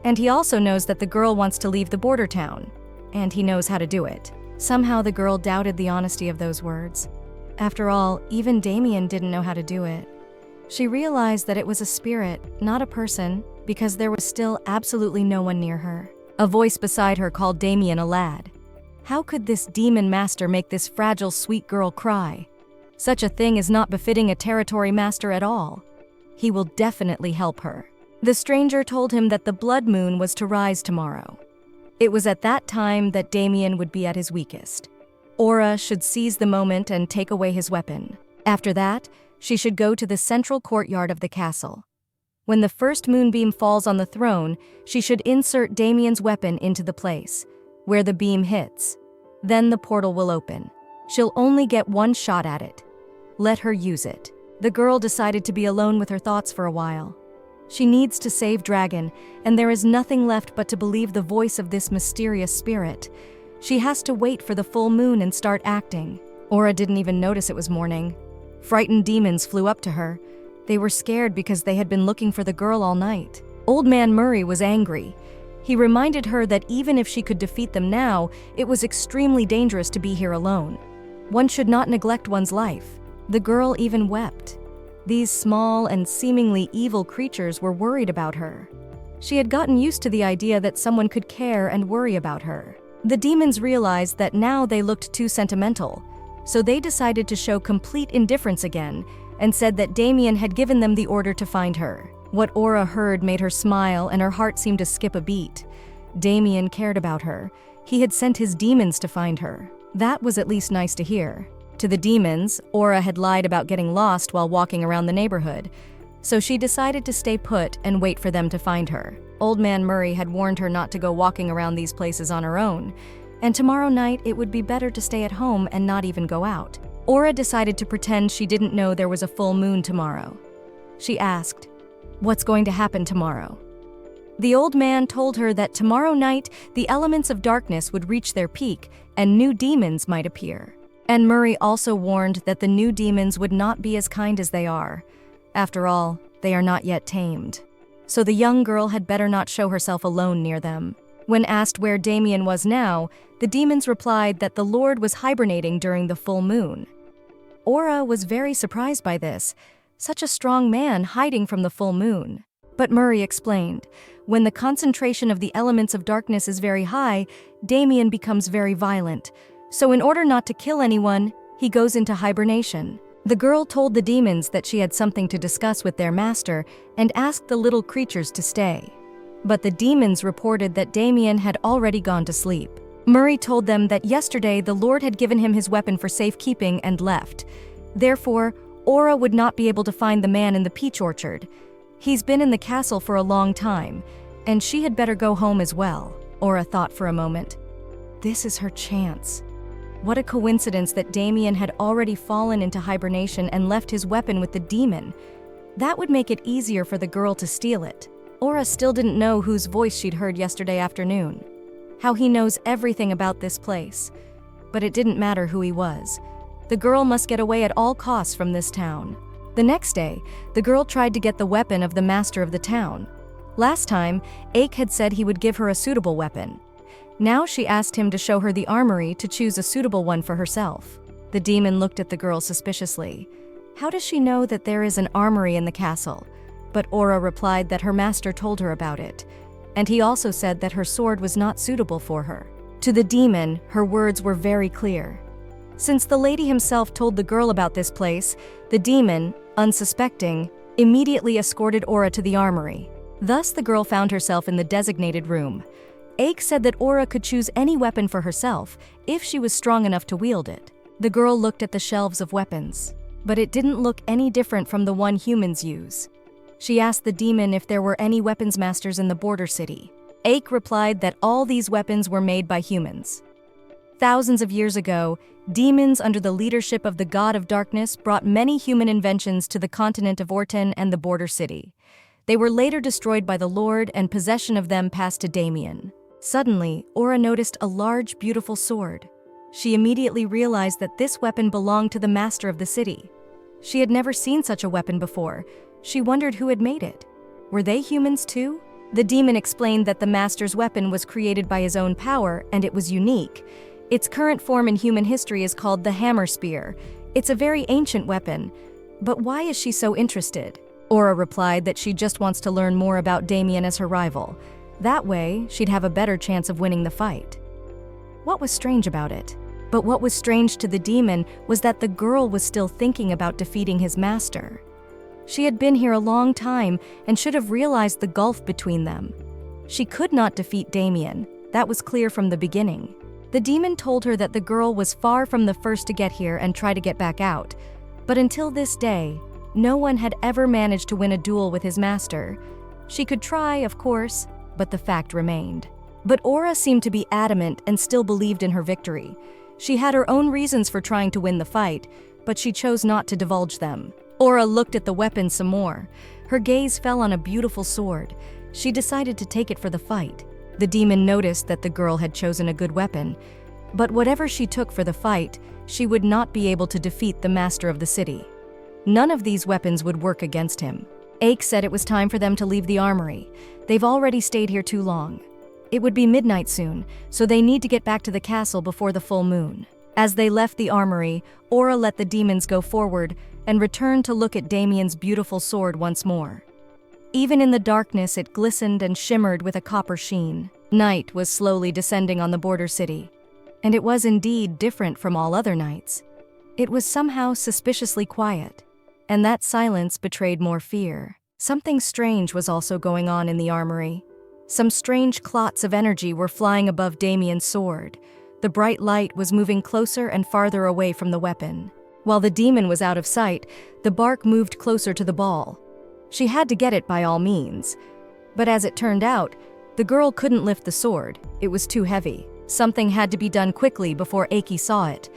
And he also knows that the girl wants to leave the border town. And he knows how to do it. Somehow the girl doubted the honesty of those words. After all, even Damian didn't know how to do it. She realized that it was a spirit, not a person, because there was still absolutely no one near her. A voice beside her called Damian a lad. How could this demon master make this fragile, sweet girl cry? Such a thing is not befitting a territory master at all. He will definitely help her. The stranger told him that the blood moon was to rise tomorrow. It was at that time that Damian would be at his weakest. Aura should seize the moment and take away his weapon. After that, she should go to the central courtyard of the castle. When the first moonbeam falls on the throne, she should insert Damian's weapon into the place, where the beam hits. Then the portal will open. She'll only get one shot at it. Let her use it. The girl decided to be alone with her thoughts for a while. She needs to save Dragon, and there is nothing left but to believe the voice of this mysterious spirit. She has to wait for the full moon and start acting. Aura didn't even notice it was morning. Frightened demons flew up to her. They were scared because they had been looking for the girl all night. Old Man Murray was angry. He reminded her that even if she could defeat them now, it was extremely dangerous to be here alone. One should not neglect one's life. The girl even wept. These small and seemingly evil creatures were worried about her. She had gotten used to the idea that someone could care and worry about her. The demons realized that now they looked too sentimental, so they decided to show complete indifference again and said that Damian had given them the order to find her. What Aura heard made her smile and her heart seemed to skip a beat. Damian cared about her. He had sent his demons to find her. That was at least nice to hear. To the demons, Aura had lied about getting lost while walking around the neighborhood, so she decided to stay put and wait for them to find her. Old Man Murray had warned her not to go walking around these places on her own, and tomorrow night it would be better to stay at home and not even go out. Aura decided to pretend she didn't know there was a full moon tomorrow. She asked, "What's going to happen tomorrow?" The old man told her that tomorrow night the elements of darkness would reach their peak and new demons might appear. And Murray also warned that the new demons would not be as kind as they are. After all, they are not yet tamed. so the young girl had better not show herself alone near them. When asked where Damian was now, the demons replied that the Lord was hibernating during the full moon. Aura was very surprised by this, such a strong man hiding from the full moon. But Murray explained, when the concentration of the elements of darkness is very high, Damian becomes very violent, so in order not to kill anyone, he goes into hibernation. The girl told the demons that she had something to discuss with their master and asked the little creatures to stay. But the demons reported that Damian had already gone to sleep. Murray told them that yesterday the Lord had given him his weapon for safekeeping and left. Therefore, Aura would not be able to find the man in the peach orchard. He's been in the castle for a long time, and she had better go home as well. Aura thought for a moment. This is her chance. What a coincidence that Damian had already fallen into hibernation and left his weapon with the demon. That would make it easier for the girl to steal it. Aura still didn't know whose voice she'd heard yesterday afternoon. How he knows everything about this place. But it didn't matter who he was. The girl must get away at all costs from this town. The next day, the girl tried to get the weapon of the master of the town. Last time, Ake had said he would give her a suitable weapon. Now she asked him to show her the armory to choose a suitable one for herself. The demon looked at the girl suspiciously. How does she know that there is an armory in the castle? But Aura replied that her master told her about it, and he also said that her sword was not suitable for her. To the demon, her words were very clear. Since the lady himself told the girl about this place, the demon, unsuspecting, immediately escorted Aura to the armory. Thus the girl found herself in the designated room. Ake said that Aura could choose any weapon for herself if she was strong enough to wield it. The girl looked at the shelves of weapons, but it didn't look any different from the one humans use. She asked the demon if there were any weapons masters in the border city. Ake replied that all these weapons were made by humans. Thousands of years ago, demons under the leadership of the god of darkness brought many human inventions to the continent of Orton and the border city. They were later destroyed by the Lord and possession of them passed to Damian. Suddenly, Aura noticed a large, beautiful sword. She immediately realized that this weapon belonged to the master of the city. She had never seen such a weapon before. She wondered who had made it. Were they humans too? The demon explained that the master's weapon was created by his own power and it was unique. Its current form in human history is called the hammer spear. It's a very ancient weapon. But why is she so interested? Aura replied that she just wants to learn more about Damian as her rival. That way, she'd have a better chance of winning the fight. What was strange about it? But what was strange to the demon was that the girl was still thinking about defeating his master. She had been here a long time and should have realized the gulf between them. She could not defeat Damian. That was clear from the beginning. The demon told her that the girl was far from the first to get here and try to get back out. But until this day, no one had ever managed to win a duel with his master. She could try, of course, but the fact remained. But Aura seemed to be adamant and still believed in her victory. She had her own reasons for trying to win the fight, but she chose not to divulge them. Aura looked at the weapon some more. Her gaze fell on a beautiful sword. She decided to take it for the fight. The demon noticed that the girl had chosen a good weapon, but whatever she took for the fight, she would not be able to defeat the master of the city. None of these weapons would work against him. Ake said it was time for them to leave the armory. They've already stayed here too long. It would be midnight soon, so they need to get back to the castle before the full moon. As they left the armory, Aura let the demons go forward and returned to look at Damian's beautiful sword once more. Even in the darkness, it glistened and shimmered with a copper sheen. Night was slowly descending on the border city, and it was indeed different from all other nights. It was somehow suspiciously quiet, and that silence betrayed more fear. Something strange was also going on in the armory. Some strange clots of energy were flying above Damian's sword. The bright light was moving closer and farther away from the weapon. While the demon was out of sight, the bark moved closer to the ball. She had to get it by all means. But as it turned out, the girl couldn't lift the sword. It was too heavy. Something had to be done quickly before Aki saw it,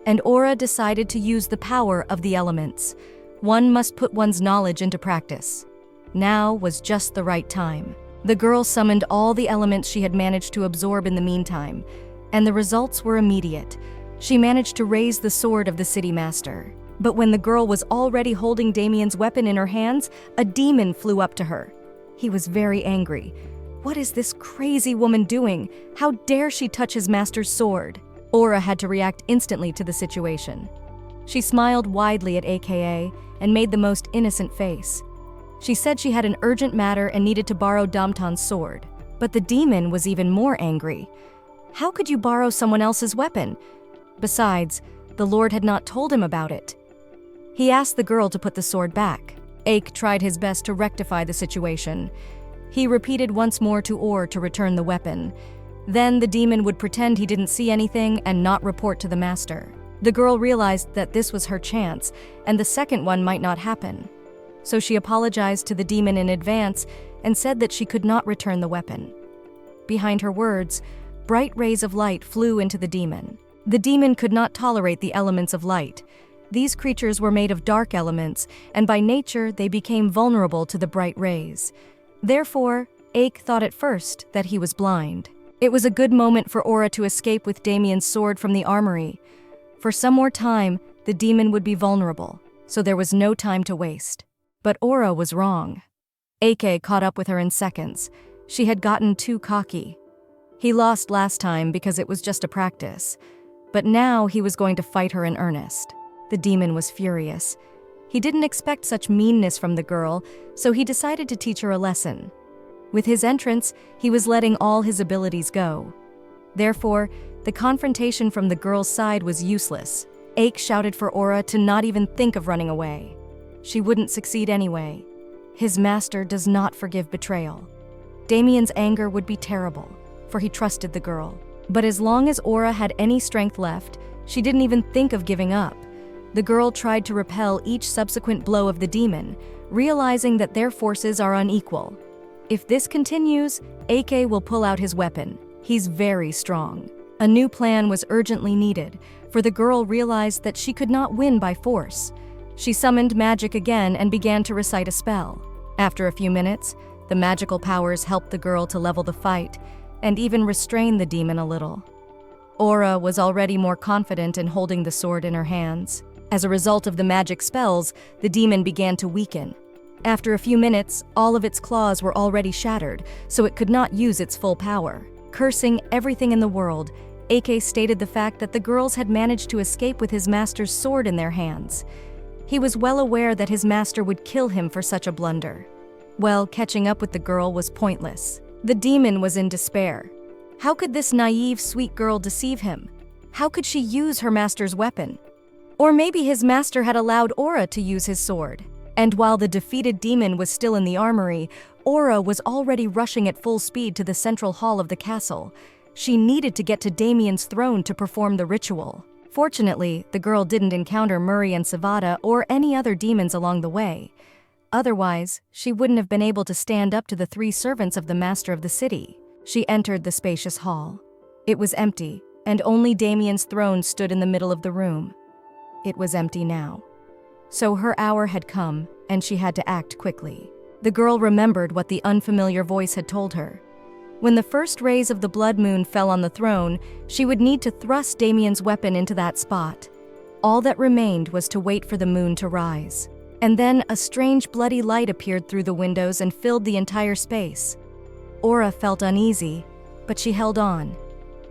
and Aura decided to use the power of the elements. One must put one's knowledge into practice. Now was just the right time. The girl summoned all the elements she had managed to absorb in the meantime, and the results were immediate. She managed to raise the sword of the city master. But when the girl was already holding Damian's weapon in her hands, a demon flew up to her. He was very angry. What is this crazy woman doing? How dare she touch his master's sword? Aura had to react instantly to the situation. She smiled widely at AKA and made the most innocent face. She said she had an urgent matter and needed to borrow Damtan's sword. But the demon was even more angry. How could you borrow someone else's weapon? Besides, the Lord had not told him about it. He asked the girl to put the sword back. Aik tried his best to rectify the situation. He repeated once more to Or to return the weapon. Then the demon would pretend he didn't see anything and not report to the master. The girl realized that this was her chance, and the second one might not happen. So she apologized to the demon in advance and said that she could not return the weapon. Behind her words, bright rays of light flew into the demon. The demon could not tolerate the elements of light. These creatures were made of dark elements, and by nature they became vulnerable to the bright rays. Therefore, Aik thought at first that he was blind. It was a good moment for Aura to escape with Damian's sword from the armory. For some more time, the demon would be vulnerable, so there was no time to waste. But Aura was wrong. Aik caught up with her in seconds. She had gotten too cocky. He lost last time because it was just a practice. But now he was going to fight her in earnest. The demon was furious. He didn't expect such meanness from the girl, so he decided to teach her a lesson. With his entrance, he was letting all his abilities go. Therefore, the confrontation from the girl's side was useless. Aik shouted for Aura to not even think of running away. She wouldn't succeed anyway. His master does not forgive betrayal. Damian's anger would be terrible, for he trusted the girl. But as long as Aura had any strength left, she didn't even think of giving up. The girl tried to repel each subsequent blow of the demon, realizing that their forces are unequal. If this continues, AK will pull out his weapon. He's very strong. A new plan was urgently needed, for the girl realized that she could not win by force. She summoned magic again and began to recite a spell. After a few minutes, the magical powers helped the girl to level the fight, and even restrain the demon a little. Aura was already more confident in holding the sword in her hands. As a result of the magic spells, the demon began to weaken. After a few minutes, all of its claws were already shattered, so it could not use its full power. Cursing everything in the world, AK stated the fact that the girls had managed to escape with his master's sword in their hands. He was well aware that his master would kill him for such a blunder. Well, catching up with the girl was pointless. The demon was in despair. How could this naive, sweet girl deceive him? How could she use her master's weapon? Or maybe his master had allowed Aura to use his sword. And while the defeated demon was still in the armory, Aura was already rushing at full speed to the central hall of the castle. She needed to get to Damian's throne to perform the ritual. Fortunately, the girl didn't encounter Murray and Savada or any other demons along the way. Otherwise, she wouldn't have been able to stand up to the 3 servants of the master of the city. She entered the spacious hall. It was empty, and only Damian's throne stood in the middle of the room. It was empty now. So her hour had come, and she had to act quickly. The girl remembered what the unfamiliar voice had told her. When the first rays of the blood moon fell on the throne, she would need to thrust Damian's weapon into that spot. All that remained was to wait for the moon to rise. And then a strange bloody light appeared through the windows and filled the entire space. Aura felt uneasy, but she held on.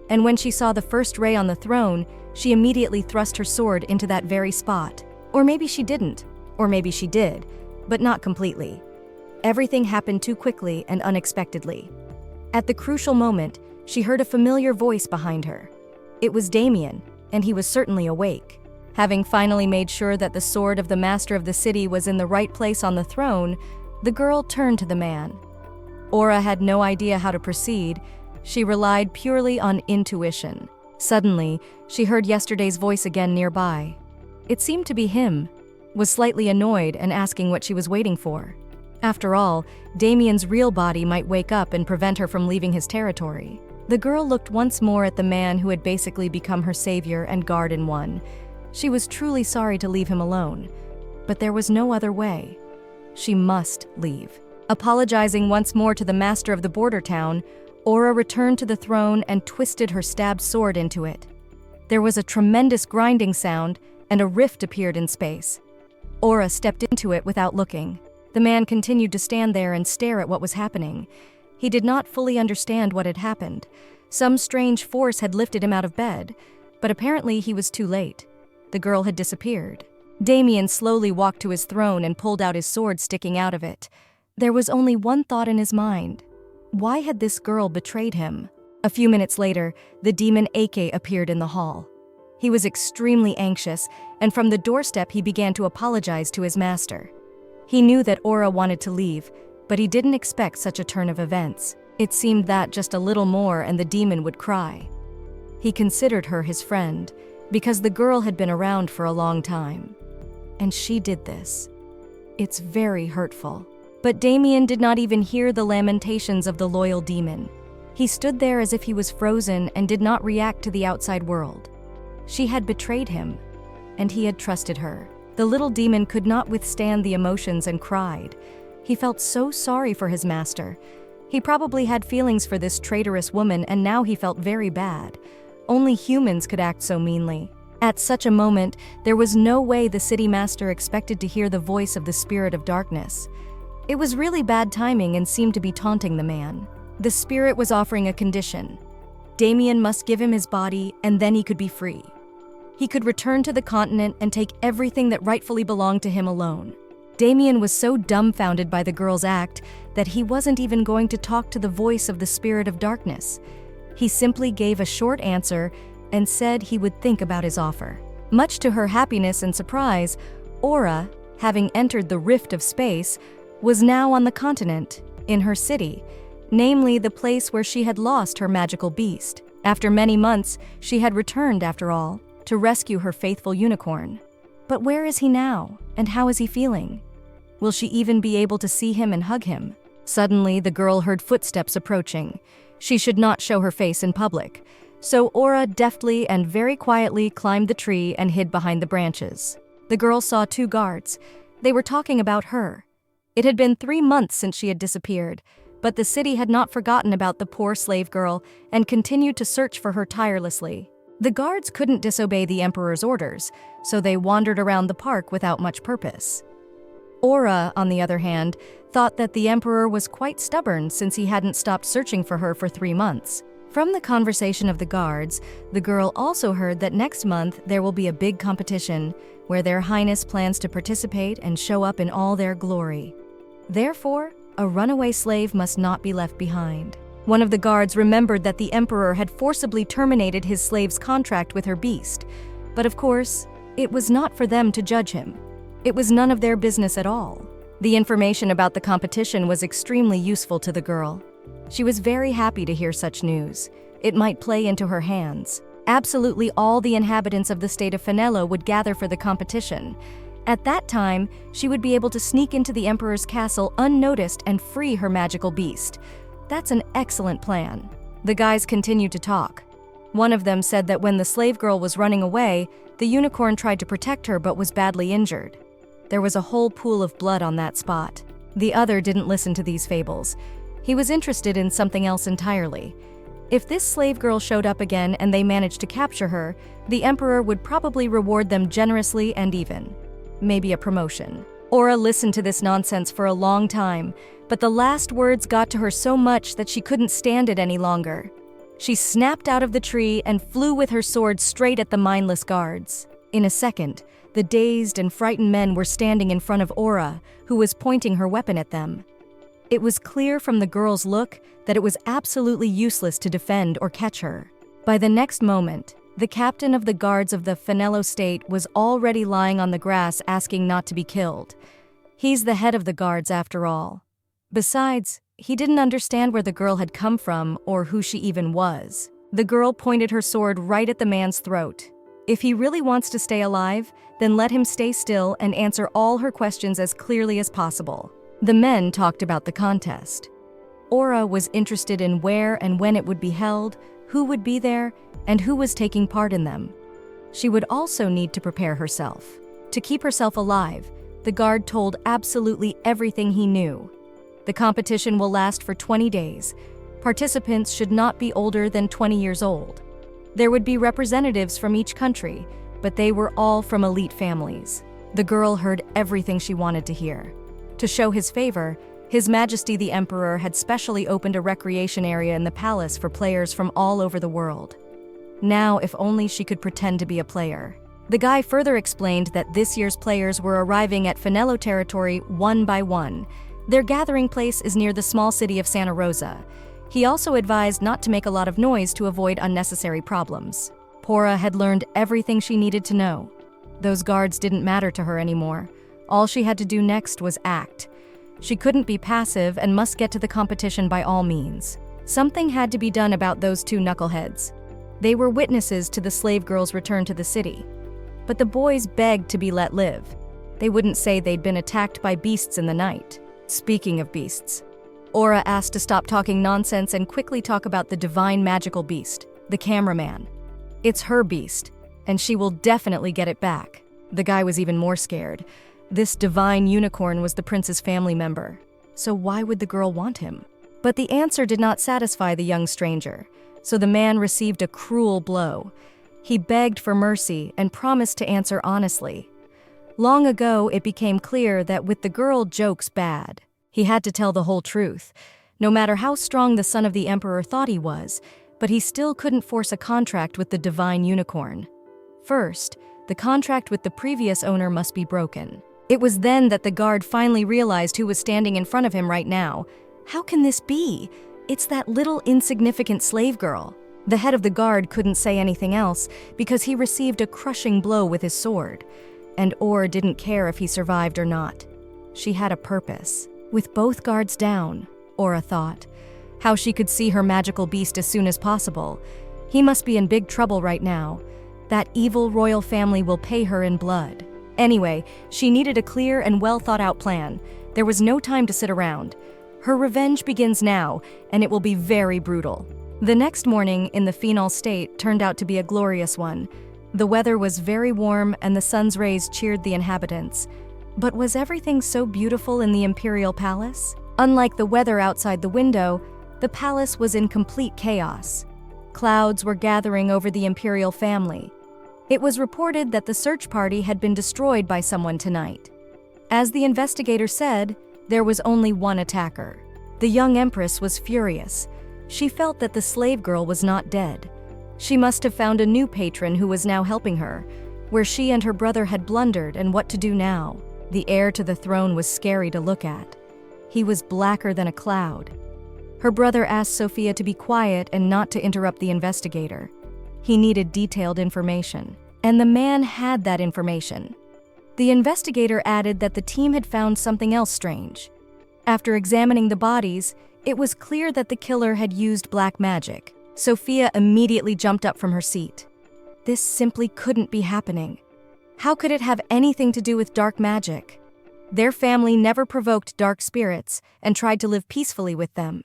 And when she saw the first ray on the throne, she immediately thrust her sword into that very spot. Or maybe she didn't, or maybe she did, but not completely. Everything happened too quickly and unexpectedly. At the crucial moment, she heard a familiar voice behind her. It was Damian, and he was certainly awake. Having finally made sure that the sword of the master of the city was in the right place on the throne, the girl turned to the man. Aura had no idea how to proceed. She relied purely on intuition. Suddenly, she heard yesterday's voice again nearby. It seemed to be him, was slightly annoyed and asking what she was waiting for. After all, Damian's real body might wake up and prevent her from leaving his territory. The girl looked once more at the man who had basically become her savior and guard in one. She was truly sorry to leave him alone, but there was no other way. She must leave. Apologizing once more to the master of the border town, Aura returned to the throne and twisted her stabbed sword into it. There was a tremendous grinding sound, and a rift appeared in space. Aura stepped into it without looking. The man continued to stand there and stare at what was happening. He did not fully understand what had happened. Some strange force had lifted him out of bed, but apparently he was too late. The girl had disappeared. Damian slowly walked to his throne and pulled out his sword sticking out of it. There was only one thought in his mind. Why had this girl betrayed him? A few minutes later, the demon Ake appeared in the hall. He was extremely anxious, and from the doorstep he began to apologize to his master. He knew that Aura wanted to leave, but he didn't expect such a turn of events. It seemed that just a little more and the demon would cry. He considered her his friend, because the girl had been around for a long time. And she did this. It's very hurtful. But Damian did not even hear the lamentations of the loyal demon. He stood there as if he was frozen and did not react to the outside world. She had betrayed him, and he had trusted her. The little demon could not withstand the emotions and cried. He felt so sorry for his master. He probably had feelings for this traitorous woman, and now he felt very bad. Only humans could act so meanly. At such a moment, there was no way the city master expected to hear the voice of the spirit of darkness. It was really bad timing and seemed to be taunting the man. The spirit was offering a condition. Damian must give him his body, and then he could be free. He could return to the continent and take everything that rightfully belonged to him alone. Damian was so dumbfounded by the girl's act that he wasn't even going to talk to the voice of the spirit of darkness. He simply gave a short answer and said he would think about his offer. Much to her happiness and surprise, Aura, having entered the rift of space, was now on the continent, in her city, namely the place where she had lost her magical beast. After many months, she had returned, after all, to rescue her faithful unicorn. But where is he now, and how is he feeling? Will she even be able to see him and hug him? Suddenly, the girl heard footsteps approaching. She should not show her face in public, so Aura deftly and very quietly climbed the tree and hid behind the branches. The girl saw 2 guards. They were talking about her. It had been 3 months since she had disappeared, but the city had not forgotten about the poor slave girl and continued to search for her tirelessly. The guards couldn't disobey the emperor's orders, so they wandered around the park without much purpose. Aura, on the other hand, thought that the emperor was quite stubborn since he hadn't stopped searching for her for 3 months. From the conversation of the guards, the girl also heard that next month there will be a big competition where Their Highness plans to participate and show up in all their glory. Therefore, a runaway slave must not be left behind. One of the guards remembered that the emperor had forcibly terminated his slave's contract with her beast, but of course, it was not for them to judge him. It was none of their business at all. The information about the competition was extremely useful to the girl. She was very happy to hear such news. It might play into her hands. Absolutely all the inhabitants of the state of Finello would gather for the competition. At that time, she would be able to sneak into the emperor's castle unnoticed and free her magical beast. That's an excellent plan. The guys continued to talk. One of them said that when the slave girl was running away, the unicorn tried to protect her but was badly injured. There was a whole pool of blood on that spot. The other didn't listen to these fables. He was interested in something else entirely. If this slave girl showed up again and they managed to capture her, the emperor would probably reward them generously and even. Maybe a promotion. Aura listened to this nonsense for a long time, but the last words got to her so much that she couldn't stand it any longer. She snapped out of the tree and flew with her sword straight at the mindless guards. In a second, the dazed and frightened men were standing in front of Aura, who was pointing her weapon at them. It was clear from the girl's look that it was absolutely useless to defend or catch her. By the next moment, the captain of the guards of the Finello state was already lying on the grass asking not to be killed. He's the head of the guards after all. Besides, he didn't understand where the girl had come from or who she even was. The girl pointed her sword right at the man's throat. If he really wants to stay alive, then let him stay still and answer all her questions as clearly as possible. The men talked about the contest. Aura was interested in where and when it would be held, who would be there, and who was taking part in them. She would also need to prepare herself. To keep herself alive, the guard told absolutely everything he knew. The competition will last for 20 days. Participants should not be older than 20 years old. There would be representatives from each country, but they were all from elite families. The girl heard everything she wanted to hear. To To show his favor, His Majesty the Emperor had specially opened a recreation area in the palace for players from all over the world. Now, if only she could pretend to be a player. The guy further explained that this year's players were arriving at Finello territory one by one. Their gathering place is near the small city of Santa Rosa. He also advised not to make a lot of noise to avoid unnecessary problems. Pora had learned everything she needed to know. Those guards didn't matter to her anymore. All she had to do next was act. She couldn't be passive and must get to the competition by all means. Something had to be done about those two knuckleheads. They were witnesses to the slave girl's return to the city. But the boys begged to be let live. They wouldn't say they'd been attacked by beasts in the night. Speaking of beasts, Aura asked to stop talking nonsense and quickly talk about the divine magical beast, the cameraman. It's her beast, and she will definitely get it back. The guy was even more scared. This divine unicorn was the prince's family member. So why would the girl want him? But the answer did not satisfy the young stranger, so the man received a cruel blow. He begged for mercy and promised to answer honestly. Long ago, it became clear that with the girl, jokes bad. He had to tell the whole truth, no matter how strong the son of the emperor thought he was, but he still couldn't force a contract with the divine unicorn. First, the contract with the previous owner must be broken. It was then that the guard finally realized who was standing in front of him right now. How can this be? It's that little insignificant slave girl. The head of the guard couldn't say anything else because he received a crushing blow with his sword. And Orr didn't care if he survived or not. She had a purpose. With both guards down, Aura thought, how she could see her magical beast as soon as possible. He must be in big trouble right now. That evil royal family will pay her in blood. Anyway, she needed a clear and well-thought-out plan. There was no time to sit around. Her revenge begins now, and it will be very brutal. The next morning in the Phenol State turned out to be a glorious one. The weather was very warm and the sun's rays cheered the inhabitants. But was everything so beautiful in the imperial palace? Unlike the weather outside the window, the palace was in complete chaos. Clouds were gathering over the imperial family. It was reported that the search party had been destroyed by someone tonight. As the investigator said, there was only one attacker. The young empress was furious. She felt that the slave girl was not dead. She must have found a new patron who was now helping her, where she and her brother had blundered and what to do now. The heir to the throne was scary to look at. He was blacker than a cloud. Her brother asked Sophia to be quiet and not to interrupt the investigator. He needed detailed information, and the man had that information. The investigator added that the team had found something else strange. After examining the bodies, it was clear that the killer had used black magic. Sophia immediately jumped up from her seat. This simply couldn't be happening. How could it have anything to do with dark magic? Their family never provoked dark spirits and tried to live peacefully with them.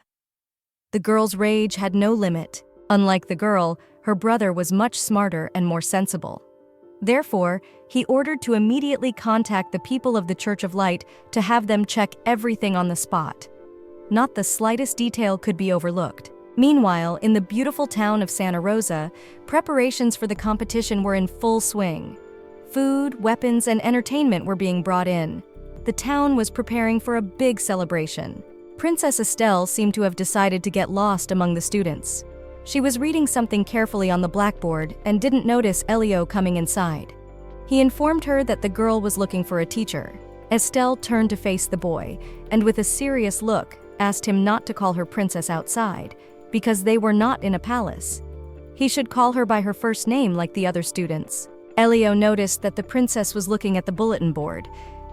The girl's rage had no limit. Unlike the girl, her brother was much smarter and more sensible. Therefore, he ordered to immediately contact the people of the Church of Light to have them check everything on the spot. Not the slightest detail could be overlooked. Meanwhile, in the beautiful town of Santa Rosa, preparations for the competition were in full swing. Food, weapons, and entertainment were being brought in. The town was preparing for a big celebration. Princess Estelle seemed to have decided to get lost among the students. She was reading something carefully on the blackboard and didn't notice Elio coming inside. He informed her that the girl was looking for a teacher. Estelle turned to face the boy, and with a serious look, asked him not to call her princess outside, because they were not in a palace. He should call her by her first name like the other students. Elio noticed that the princess was looking at the bulletin board.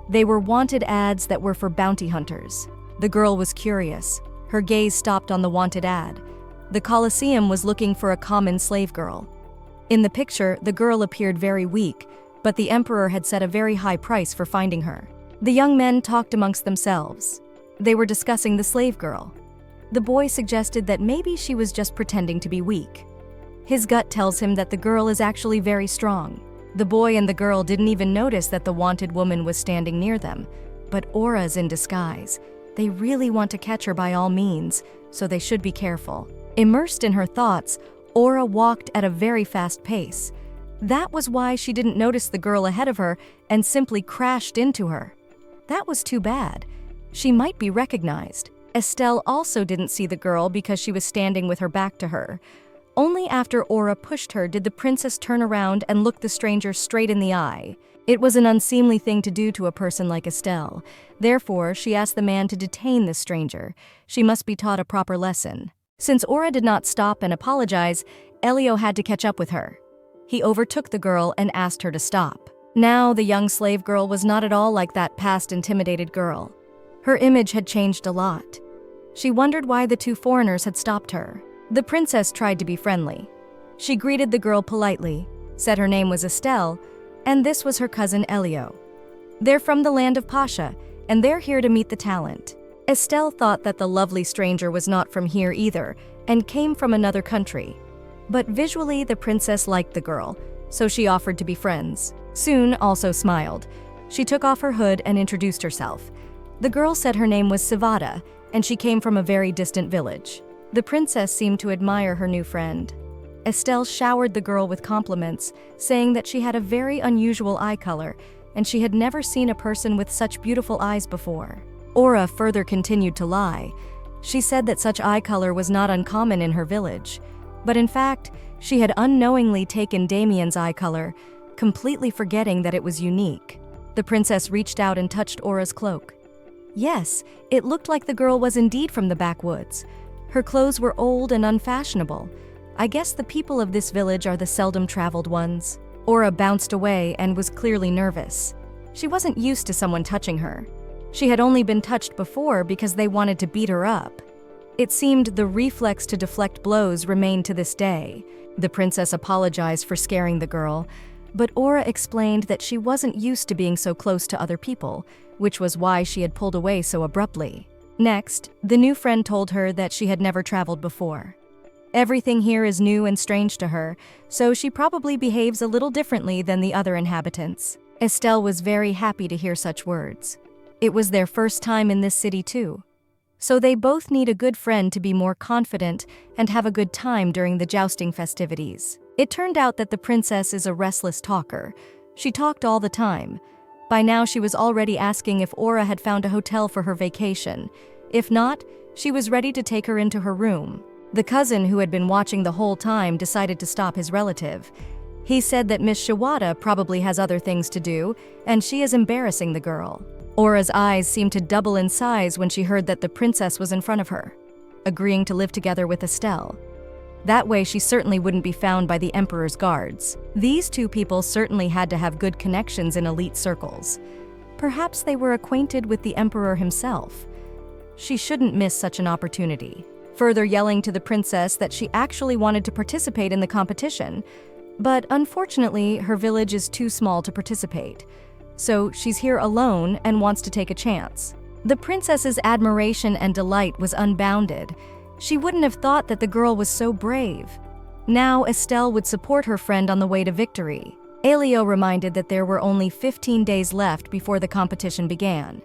They were wanted ads that were for bounty hunters. The girl was curious. Her gaze stopped on the wanted ad. The Colosseum was looking for a common slave girl. In the picture, the girl appeared very weak, but the emperor had set a very high price for finding her. The young men talked amongst themselves. They were discussing the slave girl. The boy suggested that maybe she was just pretending to be weak. His gut tells him that the girl is actually very strong. The boy and the girl didn't even notice that the wanted woman was standing near them, but Aura's in disguise. They really want to catch her by all means, so they should be careful. Immersed in her thoughts, Aura walked at a very fast pace. That was why she didn't notice the girl ahead of her and simply crashed into her. That was too bad. She might be recognized. Estelle also didn't see the girl because she was standing with her back to her. Only after Aura pushed her did the princess turn around and look the stranger straight in the eye. It was an unseemly thing to do to a person like Estelle. Therefore, she asked the man to detain the stranger. She must be taught a proper lesson. Since Aura did not stop and apologize, Elio had to catch up with her. He overtook the girl and asked her to stop. Now, the young slave girl was not at all like that past intimidated girl. Her image had changed a lot. She wondered why the two foreigners had stopped her. The princess tried to be friendly. She greeted the girl politely, said her name was Estelle, and this was her cousin Elio. They're from the land of Pasha, and they're here to meet the talent. Estelle thought that the lovely stranger was not from here either, and came from another country. But visually, the princess liked the girl, so she offered to be friends. Soon also smiled. She took off her hood and introduced herself. The girl said her name was Savada, and she came from a very distant village. The princess seemed to admire her new friend. Estelle showered the girl with compliments, saying that she had a very unusual eye color, and she had never seen a person with such beautiful eyes before. Aura further continued to lie. She said that such eye color was not uncommon in her village, but in fact, she had unknowingly taken Damian's eye color, completely forgetting that it was unique. The princess reached out and touched Aura's cloak. Yes, it looked like the girl was indeed from the backwoods. Her clothes were old and unfashionable. I guess the people of this village are the seldom-traveled ones. Aura bounced away and was clearly nervous. She wasn't used to someone touching her. She had only been touched before because they wanted to beat her up. It seemed the reflex to deflect blows remained to this day. The princess apologized for scaring the girl, but Aura explained that she wasn't used to being so close to other people, which was why she had pulled away so abruptly. Next, the new friend told her that she had never traveled before. Everything here is new and strange to her, so she probably behaves a little differently than the other inhabitants. Estelle was very happy to hear such words. It was their first time in this city too. So they both need a good friend to be more confident and have a good time during the jousting festivities. It turned out that the princess is a restless talker. She talked all the time. By now she was already asking if Aura had found a hotel for her vacation. If not, she was ready to take her into her room. The cousin who had been watching the whole time decided to stop his relative. He said that Miss Shawada probably has other things to do, and she is embarrassing the girl. Aura's eyes seemed to double in size when she heard that the princess was in front of her, agreeing to live together with Estelle. That way she certainly wouldn't be found by the emperor's guards. These two people certainly had to have good connections in elite circles. Perhaps they were acquainted with the emperor himself. She shouldn't miss such an opportunity. Further yelling to the princess that she actually wanted to participate in the competition, but unfortunately her village is too small to participate. So she's here alone and wants to take a chance. The princess's admiration and delight was unbounded. She wouldn't have thought that the girl was so brave. Now Estelle would support her friend on the way to victory. Elio reminded that there were only 15 days left before the competition began.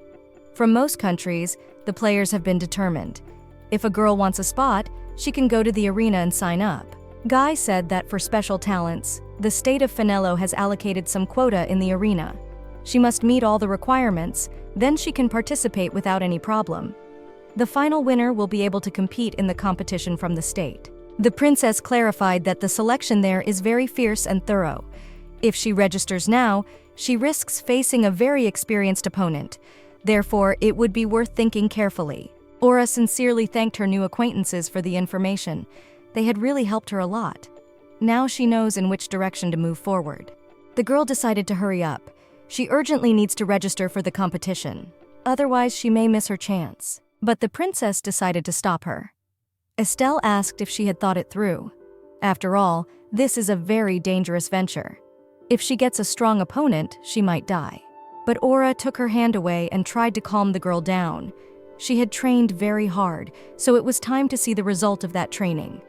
From most countries, the players have been determined. If a girl wants a spot, she can go to the arena and sign up. Guy said that for special talents, the state of Finello has allocated some quota in the arena. She must meet all the requirements, then she can participate without any problem. The final winner will be able to compete in the competition from the state. The princess clarified that the selection there is very fierce and thorough. If she registers now, she risks facing a very experienced opponent. Therefore, it would be worth thinking carefully. Aura sincerely thanked her new acquaintances for the information. They had really helped her a lot. Now she knows in which direction to move forward. The girl decided to hurry up. She urgently needs to register for the competition. Otherwise, she may miss her chance. But the princess decided to stop her. Estelle asked if she had thought it through. After all, this is a very dangerous venture. If she gets a strong opponent, she might die. But Aura took her hand away and tried to calm the girl down. She had trained very hard, so it was time to see the result of that training.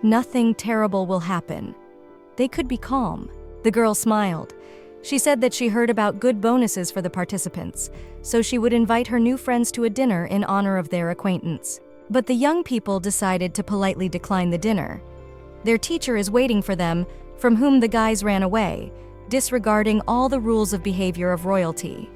Nothing terrible will happen. They could be calm. The girl smiled. She said that she heard about good bonuses for the participants, so she would invite her new friends to a dinner in honor of their acquaintance. But the young people decided to politely decline the dinner. Their teacher is waiting for them, from whom the guys ran away, disregarding all the rules of behavior of royalty.